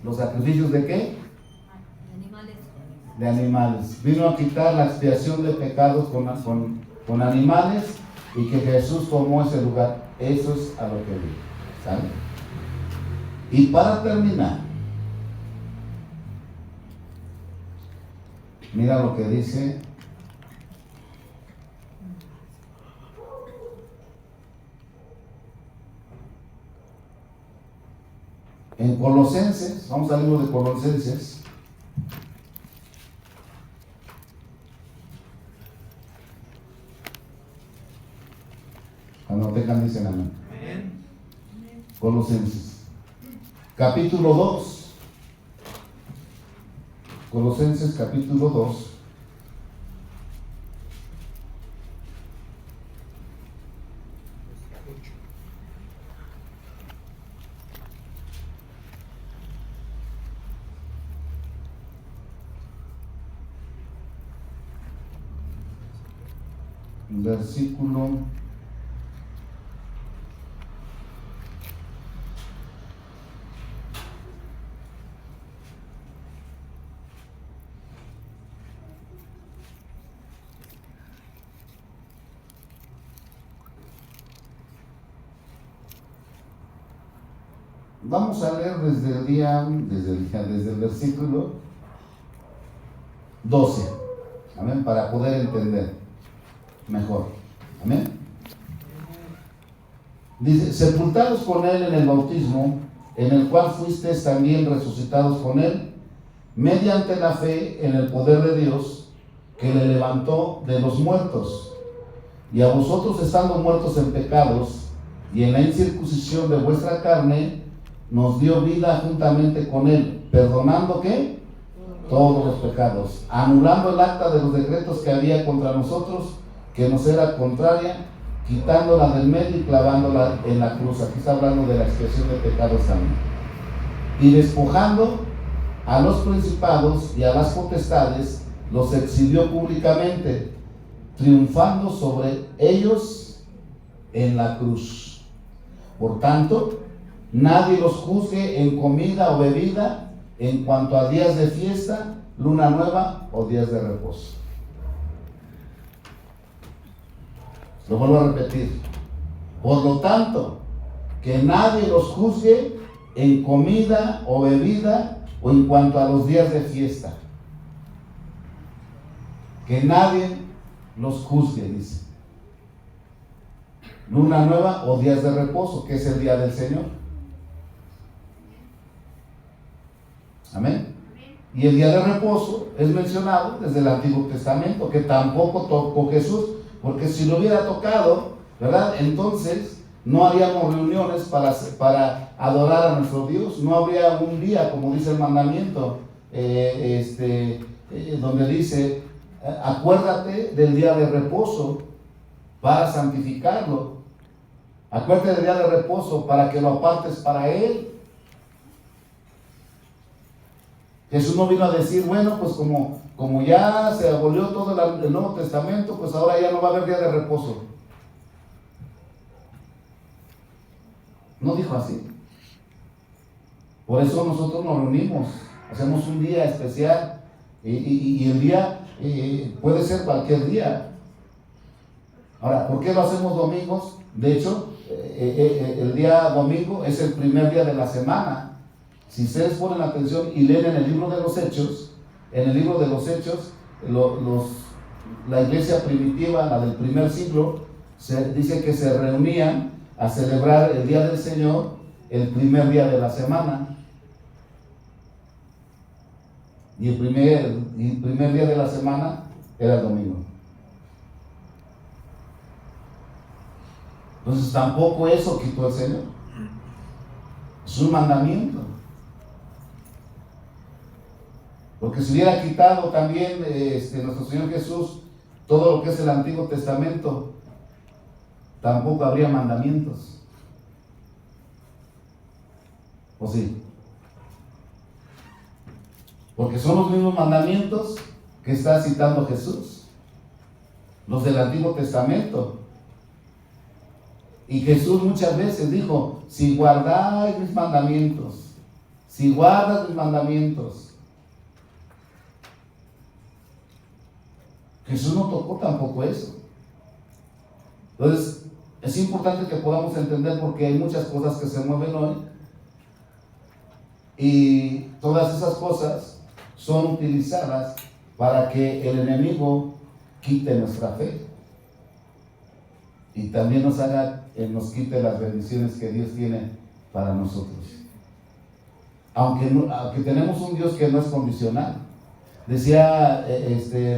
los sacrificios ¿de qué? De animales. Vino a quitar la expiación de pecados con animales y que Jesús tomó ese lugar. Eso es a lo que vino. ¿Sabe? Y para terminar, mira lo que dice en Colosenses. Vamos al libro de Colosenses. Cuando tengan dicen amén. Colosenses capítulo 2. Colosenses capítulo 2. Versículo 'Vamos a leer desde el versículo 12, amén, para poder entender mejor, amén. Dice, sepultados con él en el bautismo, en el cual fuisteis también resucitados con él, mediante la fe en el poder de Dios, que le levantó de los muertos, y a vosotros estando muertos en pecados, y en la incircuncisión de vuestra carne, nos dio vida juntamente con él, perdonando ¿qué? Todos los pecados, anulando el acta de los decretos que había contra nosotros, que nos era contraria, quitándola del medio y clavándola en la cruz. Aquí está hablando de la expiación de pecados también. Y despojando a los principados y a las potestades, los exhibió públicamente, triunfando sobre ellos en la cruz. Por tanto, nadie los juzgue en comida o bebida, en cuanto a días de fiesta, luna nueva o días de reposo. Lo vuelvo a repetir. Por lo tanto, que nadie los juzgue en comida o bebida o en cuanto a los días de fiesta. Que nadie los juzgue, dice. Luna nueva o días de reposo, que es el día del Señor. Amén. Y el día de reposo es mencionado desde el Antiguo Testamento, que tampoco tocó Jesús, porque si lo hubiera tocado, ¿verdad? Entonces no haríamos reuniones para adorar a nuestro Dios, no habría un día, como dice el mandamiento, donde dice, acuérdate del día de reposo para santificarlo, acuérdate del día de reposo para que lo apartes para Él. Jesús no vino a decir, bueno, pues como ya se abolió todo el Nuevo Testamento, pues ahora ya no va a haber día de reposo. No dijo así. Por eso nosotros nos reunimos, hacemos un día especial y el día puede ser cualquier día. Ahora, ¿por qué lo hacemos domingos? De hecho, el día domingo es el primer día de la semana. Si ustedes ponen atención y leen en el libro de los Hechos, la iglesia primitiva, la del primer siglo, dice que se reunían a celebrar el día del Señor el primer día de la semana. Y el primer día de la semana era el domingo. Entonces tampoco eso quitó el Señor. Es un mandamiento. Porque si hubiera quitado también nuestro Señor Jesús todo lo que es el Antiguo Testamento, tampoco habría mandamientos. ¿O sí? Porque son los mismos mandamientos que está citando Jesús, los del Antiguo Testamento. Y Jesús muchas veces dijo, si guardáis mis mandamientos, si guardas mis mandamientos. Jesús no tocó tampoco eso. Entonces, es importante que podamos entender, porque hay muchas cosas que se mueven hoy y todas esas cosas son utilizadas para que el enemigo quite nuestra fe y también nos quite las bendiciones que Dios tiene para nosotros. Aunque tenemos un Dios que no es condicional. Decía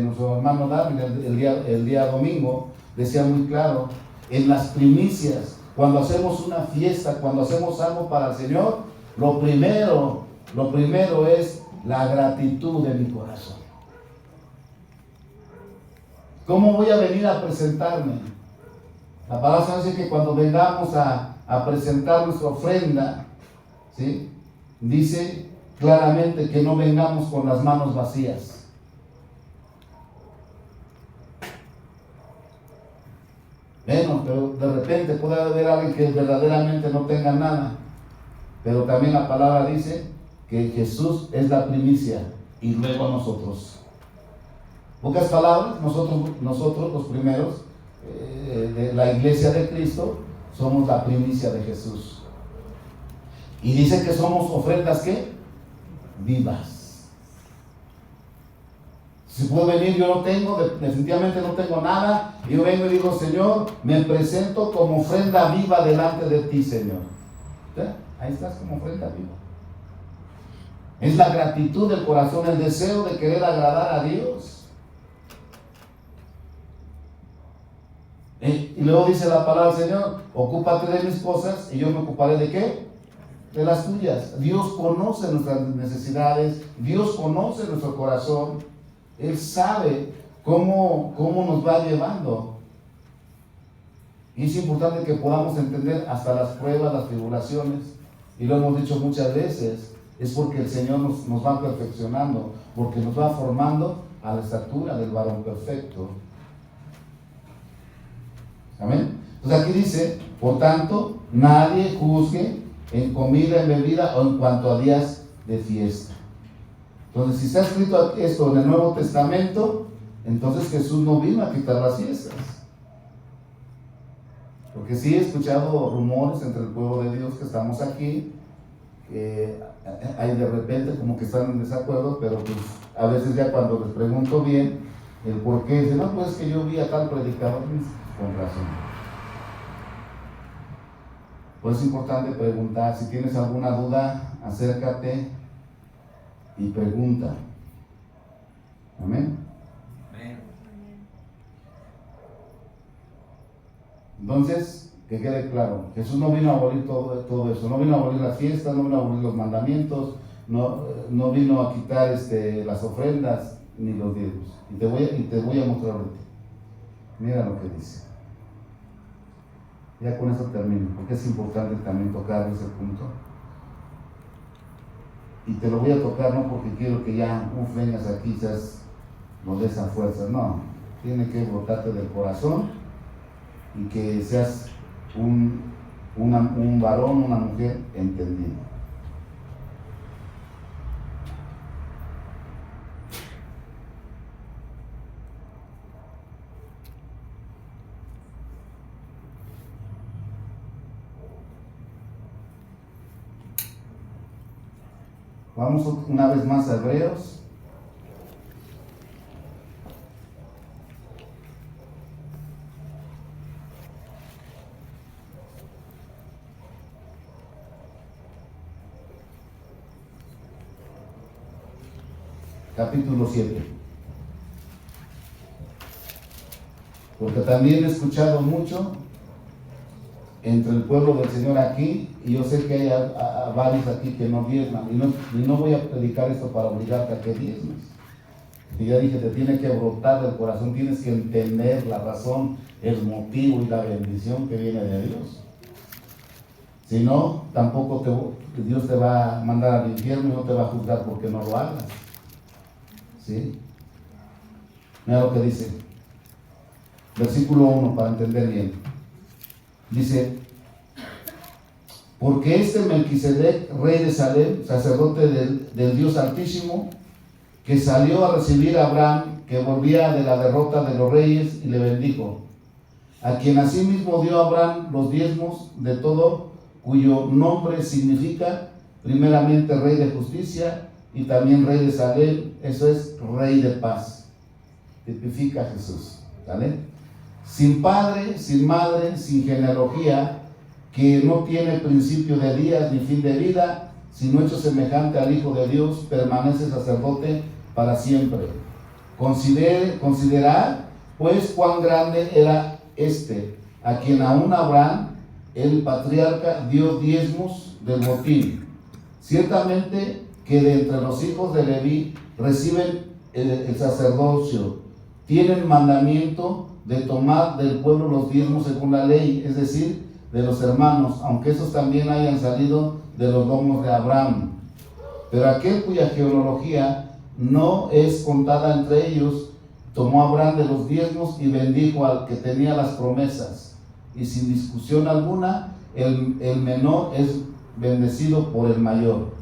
nuestro hermano David el día domingo, decía muy claro, en las primicias, cuando hacemos una fiesta, cuando hacemos algo para el Señor, lo primero es la gratitud de mi corazón. ¿Cómo voy a venir a presentarme? La palabra dice que cuando vengamos a presentar nuestra ofrenda, ¿sí?, dice claramente que no vengamos con las manos vacías. Bueno, pero de repente puede haber alguien que verdaderamente no tenga nada. Pero también la palabra dice que Jesús es la primicia y luego nosotros. Pocas palabras, nosotros los primeros de la iglesia de Cristo somos la primicia de Jesús. Y dice que somos ofrendas, ¿qué? Vivas. Si puedo venir, yo no tengo, definitivamente no tengo nada, y yo vengo y digo, Señor, me presento como ofrenda viva delante de ti, Señor. ¿Sí? Ahí estás como ofrenda viva. Es la gratitud del corazón, el deseo de querer agradar a Dios. Y luego dice la palabra del Señor, ocúpate de mis cosas y yo me ocuparé de ¿qué? De las tuyas. Dios conoce nuestras necesidades, Dios conoce nuestro corazón, Él sabe cómo nos va llevando. Y es importante que podamos entender hasta las pruebas, las tribulaciones, y lo hemos dicho muchas veces, es porque el Señor nos va perfeccionando, porque nos va formando a la estatura del varón perfecto. Amén. Entonces aquí dice, por tanto, nadie juzgue en comida, en bebida o en cuanto a días de fiesta. Entonces, si está escrito esto en el Nuevo Testamento, entonces Jesús no vino a quitar las fiestas. Porque sí he escuchado rumores entre el pueblo de Dios que estamos aquí, que hay de repente como que están en desacuerdo, pero pues a veces ya cuando les pregunto bien el por qué, dicen, no, pues es que yo vi a tal predicador, con razón. Pues es importante preguntar, si tienes alguna duda, acércate y pregunta. Amén. Entonces, que quede claro, Jesús no vino a abolir todo eso, no vino a abolir las fiestas, no vino a abolir los mandamientos, no vino a quitar las ofrendas ni los diezmos. Y te voy a mostrar ahorita. Mira lo que dice. Ya con eso termino, porque es importante también tocar ese punto. Y te lo voy a tocar no porque quiero que ya vengas aquí, lo des a fuerza, no. Tiene que brotarte del corazón y que seas un varón, una mujer entendido. Vamos una vez más a Hebreos. Capítulo 7. Porque también he escuchado mucho entre el pueblo del Señor aquí, y yo sé que hay a varios aquí que no diezman, y no voy a predicar esto para obligarte a que diezmes. Y ya dije, te tiene que brotar del corazón, tienes que entender la razón, el motivo y la bendición que viene de Dios. Si no, tampoco Dios te va a mandar al infierno y no te va a juzgar porque no lo hagas. ¿Sí? Mira lo que dice. Versículo 1 para entender bien. Dice, porque Melquisedec, rey de Salem, sacerdote del Dios Altísimo, que salió a recibir a Abraham, que volvía de la derrota de los reyes, y le bendijo, a quien asimismo dio a Abraham los diezmos de todo, cuyo nombre significa primeramente rey de justicia y también rey de Salem, eso es rey de paz. Tipifica a Jesús, ¿vale? Sin padre, sin madre, sin genealogía, que no tiene principio de días ni fin de vida, sino hecho semejante al Hijo de Dios, permanece sacerdote para siempre. Considerad, pues, cuán grande era a quien aún Abraham, el patriarca, dio diezmos del botín. Ciertamente que de entre los hijos de Leví reciben el sacerdocio, tienen mandamiento de tomar del pueblo los diezmos según la ley, es decir, de los hermanos, aunque esos también hayan salido de los lomos de Abraham. Pero aquel cuya genealogía no es contada entre ellos, tomó Abraham de los diezmos y bendijo al que tenía las promesas. Y sin discusión alguna, el menor es bendecido por el mayor.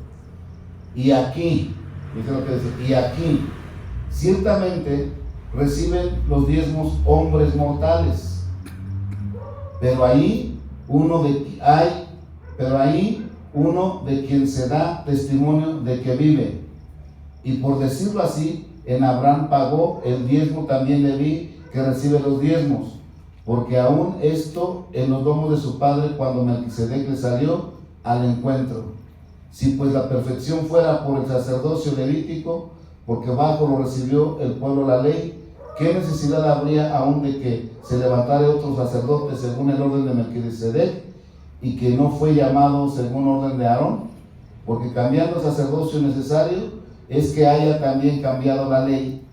Y aquí, dice lo que dice, y aquí, ciertamente reciben los diezmos hombres mortales, pero ahí uno de quien se da testimonio de que vive. Y por decirlo así, en Abraham pagó el diezmo también Leví, que recibe los diezmos, porque aún esto en los domos de su padre, cuando Melquisedec le salió al encuentro. Si pues la perfección fuera por el sacerdocio levítico, porque bajo lo recibió el pueblo la ley, ¿qué necesidad habría aún de que se levantara otro sacerdote según el orden de Melquisedec, y que no fue llamado según orden de Aarón? Porque cambiando el sacerdocio necesario, es que haya también cambiado la ley.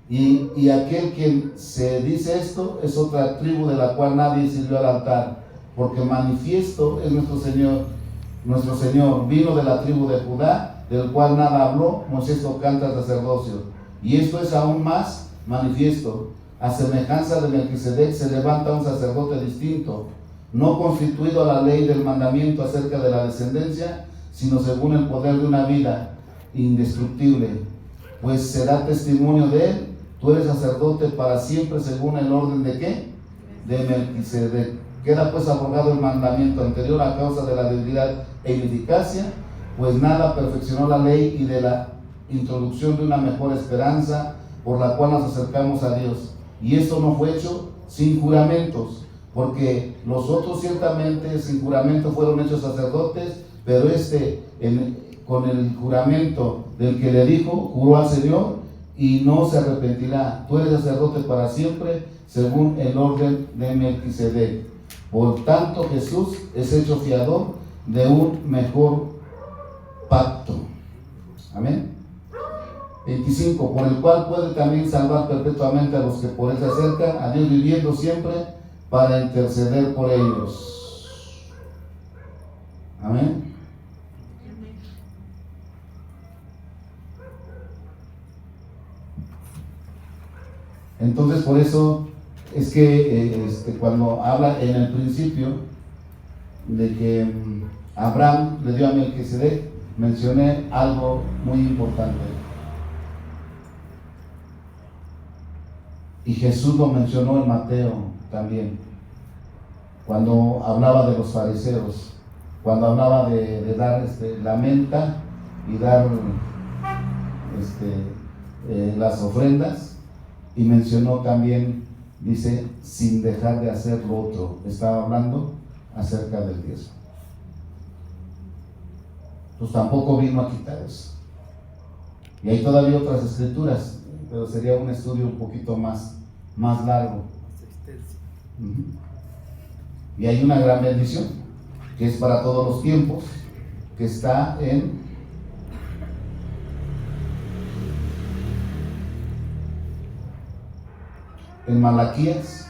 Y aquel quien se dice esto es otra tribu de la cual nadie sirvió al altar, porque manifiesto es nuestro Señor vino de la tribu de Judá, del cual nada habló Moisés tocante al sacerdocio. Y esto es aún más manifiesto. A semejanza de Melquisedec se levanta un sacerdote distinto, no constituido a la ley del mandamiento acerca de la descendencia, sino según el poder de una vida indestructible, pues se da testimonio de él. Tú eres sacerdote para siempre según el orden de ¿qué? De Melquisedec. Queda pues abrogado el mandamiento anterior a causa de la debilidad e ineficacia, pues nada perfeccionó la ley, y de la introducción de una mejor esperanza por la cual nos acercamos a Dios. Y esto no fue hecho sin juramentos, porque los otros ciertamente sin juramento fueron hechos sacerdotes, pero con el juramento del que le dijo, juró al Señor y no se arrepentirá. Tú eres sacerdote para siempre, según el orden de Melquisedec. Por tanto, Jesús es hecho fiador de un mejor pacto. Amén. 25, por el cual puede también salvar perpetuamente a los que por él se acercan, a Dios viviendo siempre para interceder por ellos. Amén. Entonces, por eso es que cuando habla en el principio de que Abraham le dio a Melquisedec, mencioné algo muy importante. Y Jesús lo mencionó en Mateo también, cuando hablaba de los fariseos, cuando hablaba de dar la menta y dar las ofrendas, y mencionó también, dice, sin dejar de hacer lo otro. Estaba hablando acerca del diezmo. Pues tampoco vino a quitar eso. Y hay todavía otras escrituras, pero sería un estudio un poquito más largo. Y hay una gran bendición que es para todos los tiempos, que está en Malaquías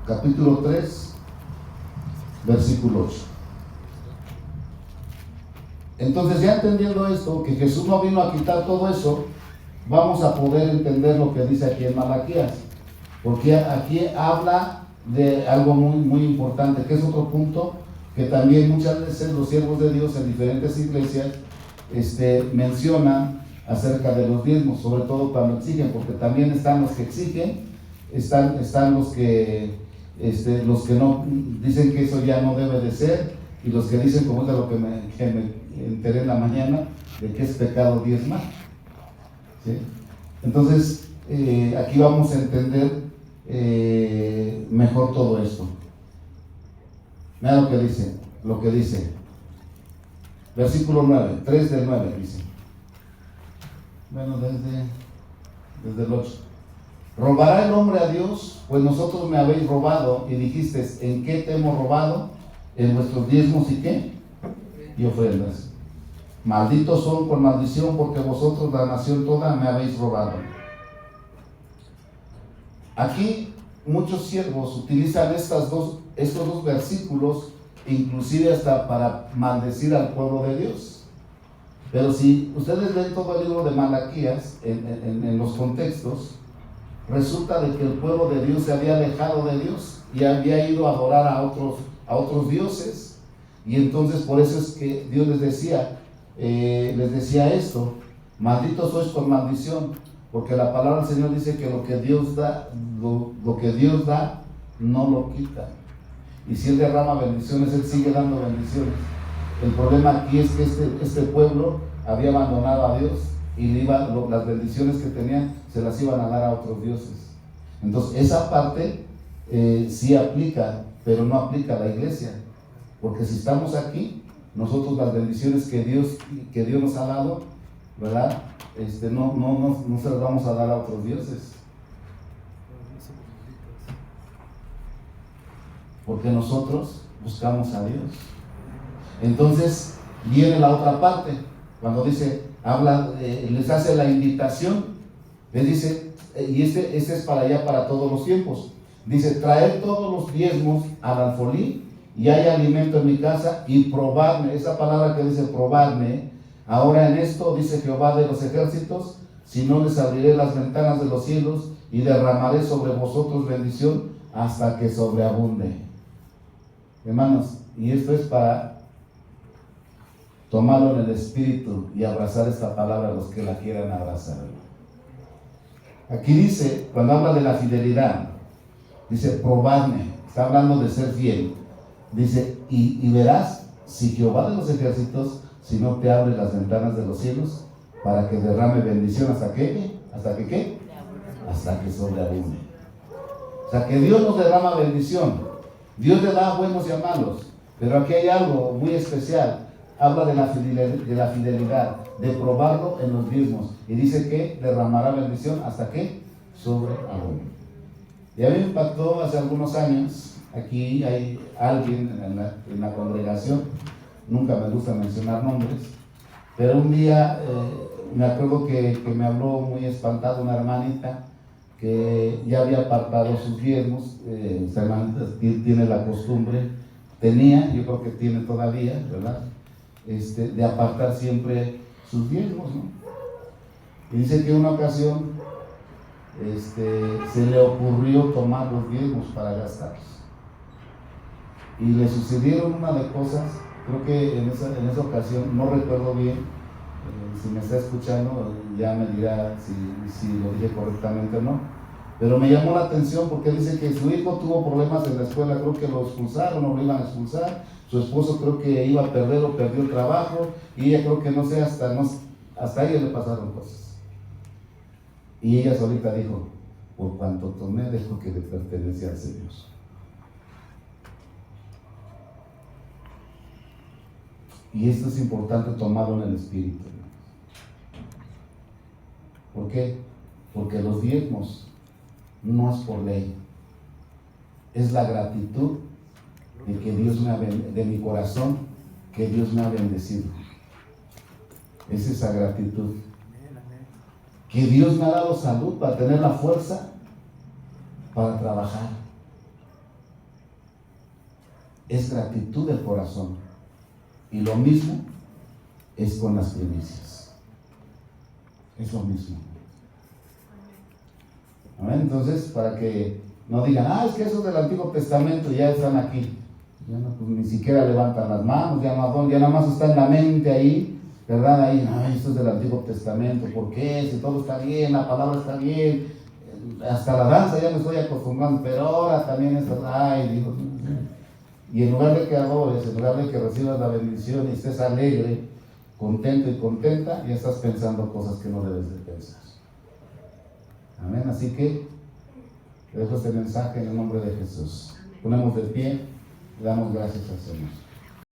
capítulo 3 versículo 8. Entonces, ya entendiendo esto, que Jesús no vino a quitar todo eso, vamos a poder entender lo que dice aquí en Malaquías, porque aquí habla de algo muy importante, que es otro punto que también muchas veces los siervos de Dios en diferentes iglesias mencionan acerca de los diezmos, sobre todo cuando exigen, porque también están los que exigen, están los que no dicen que eso ya no debe de ser, y los que dicen, como es de lo que me enteré en la mañana, de que es pecado diezmar. ¿Sí? Entonces, aquí vamos a entender mejor todo esto. Mira lo que dice. Versículo 9, 3 del 9 dice. Bueno, desde el 8. ¿Robará el hombre a Dios? Pues vosotros me habéis robado, y dijisteis, ¿en qué te hemos robado? En vuestros diezmos y qué? Y ofrendas. Malditos son con maldición, porque vosotros, la nación toda, me habéis robado. Aquí muchos siervos utilizan estos dos versículos, inclusive hasta para maldecir al pueblo de Dios. Pero si ustedes leen todo el libro de Malaquías, en los contextos, resulta de que el pueblo de Dios se había alejado de Dios y había ido a adorar a otros dioses, y entonces por eso es que Dios les decía esto: malditos sois con maldición, porque la palabra del Señor dice que lo que Dios da no lo quita, y si Él derrama bendiciones, Él sigue dando bendiciones. El problema aquí es que este pueblo había abandonado a Dios, y las bendiciones que tenían se las iban a dar a otros dioses. Entonces esa parte sí aplica, pero no aplica a la iglesia, porque si estamos aquí, nosotros las bendiciones que Dios nos ha dado, ¿verdad? No se las vamos a dar a otros dioses, porque nosotros buscamos a Dios. Entonces viene la otra parte, cuando dice, les hace la invitación, les dice, y este es para allá, para todos los tiempos. Dice, traed todos los diezmos al alfolí, y hay alimento en mi casa, y probadme. Esa palabra que dice probadme, ahora en esto dice Jehová de los ejércitos, si no les abriré las ventanas de los cielos, y derramaré sobre vosotros bendición hasta que sobreabunde. Hermanos, y esto es para tomarlo en el espíritu y abrazar esta palabra a los que la quieran abrazar. Aquí dice, cuando habla de la fidelidad, dice probadme, está hablando de ser fiel. Dice, y verás si Jehová de los ejércitos, si no te abre las ventanas de los cielos para que derrame bendición hasta que sobreabunde. O sea, que Dios nos derrama bendición. Dios le da a buenos y a malos. Pero aquí hay algo muy especial. Habla de la fidelidad, de probarlo en los diezmos. Y dice que derramará bendición hasta que sobreabunde. Y a mí me impactó hace algunos años. Aquí hay alguien en la congregación, nunca me gusta mencionar nombres, pero un día me acuerdo que me habló muy espantado una hermanita que ya había apartado sus diezmos. Esta hermanita tiene la costumbre, tenía, yo creo que tiene todavía, ¿verdad? De apartar siempre sus diezmos, ¿no? Y dice que en una ocasión se le ocurrió tomar los diezmos para gastarlos. Y le sucedieron una de cosas, creo que en esa ocasión, no recuerdo bien, si me está escuchando ya me dirá si lo dije correctamente o no, pero me llamó la atención porque dice que su hijo tuvo problemas en la escuela, creo que lo expulsaron o lo iban a expulsar, su esposo creo que iba a perder o perdió el trabajo, y ella creo que no sé, hasta a ella le pasaron cosas. Y ella solita dijo, por cuanto tomé, dejo que le pertenece al Señor. Y esto es importante tomarlo en el espíritu. ¿Por qué? Porque los diezmos no es por ley, es la gratitud de que Dios de mi corazón, que Dios me ha bendecido. Es esa gratitud. Que Dios me ha dado salud para tener la fuerza para trabajar. Es gratitud del corazón. Y lo mismo es con las primicias. Es lo mismo. ¿Amén? Entonces, para que no digan, es que esos del Antiguo Testamento ya están aquí. Ya no, pues ni siquiera levantan las manos, ya nada más está en la mente ahí, ¿verdad? Ahí, esto es del Antiguo Testamento. ¿Por qué? Si todo está bien, la palabra está bien, hasta la danza ya me estoy acostumbrando, pero ahora también es, digo. Y en lugar de que adores, en lugar de que recibas la bendición y estés alegre, contento y contenta, ya estás pensando cosas que no debes de pensar. Amén. Así que te dejo este mensaje en el nombre de Jesús. Ponemos de pie y damos gracias al Señor.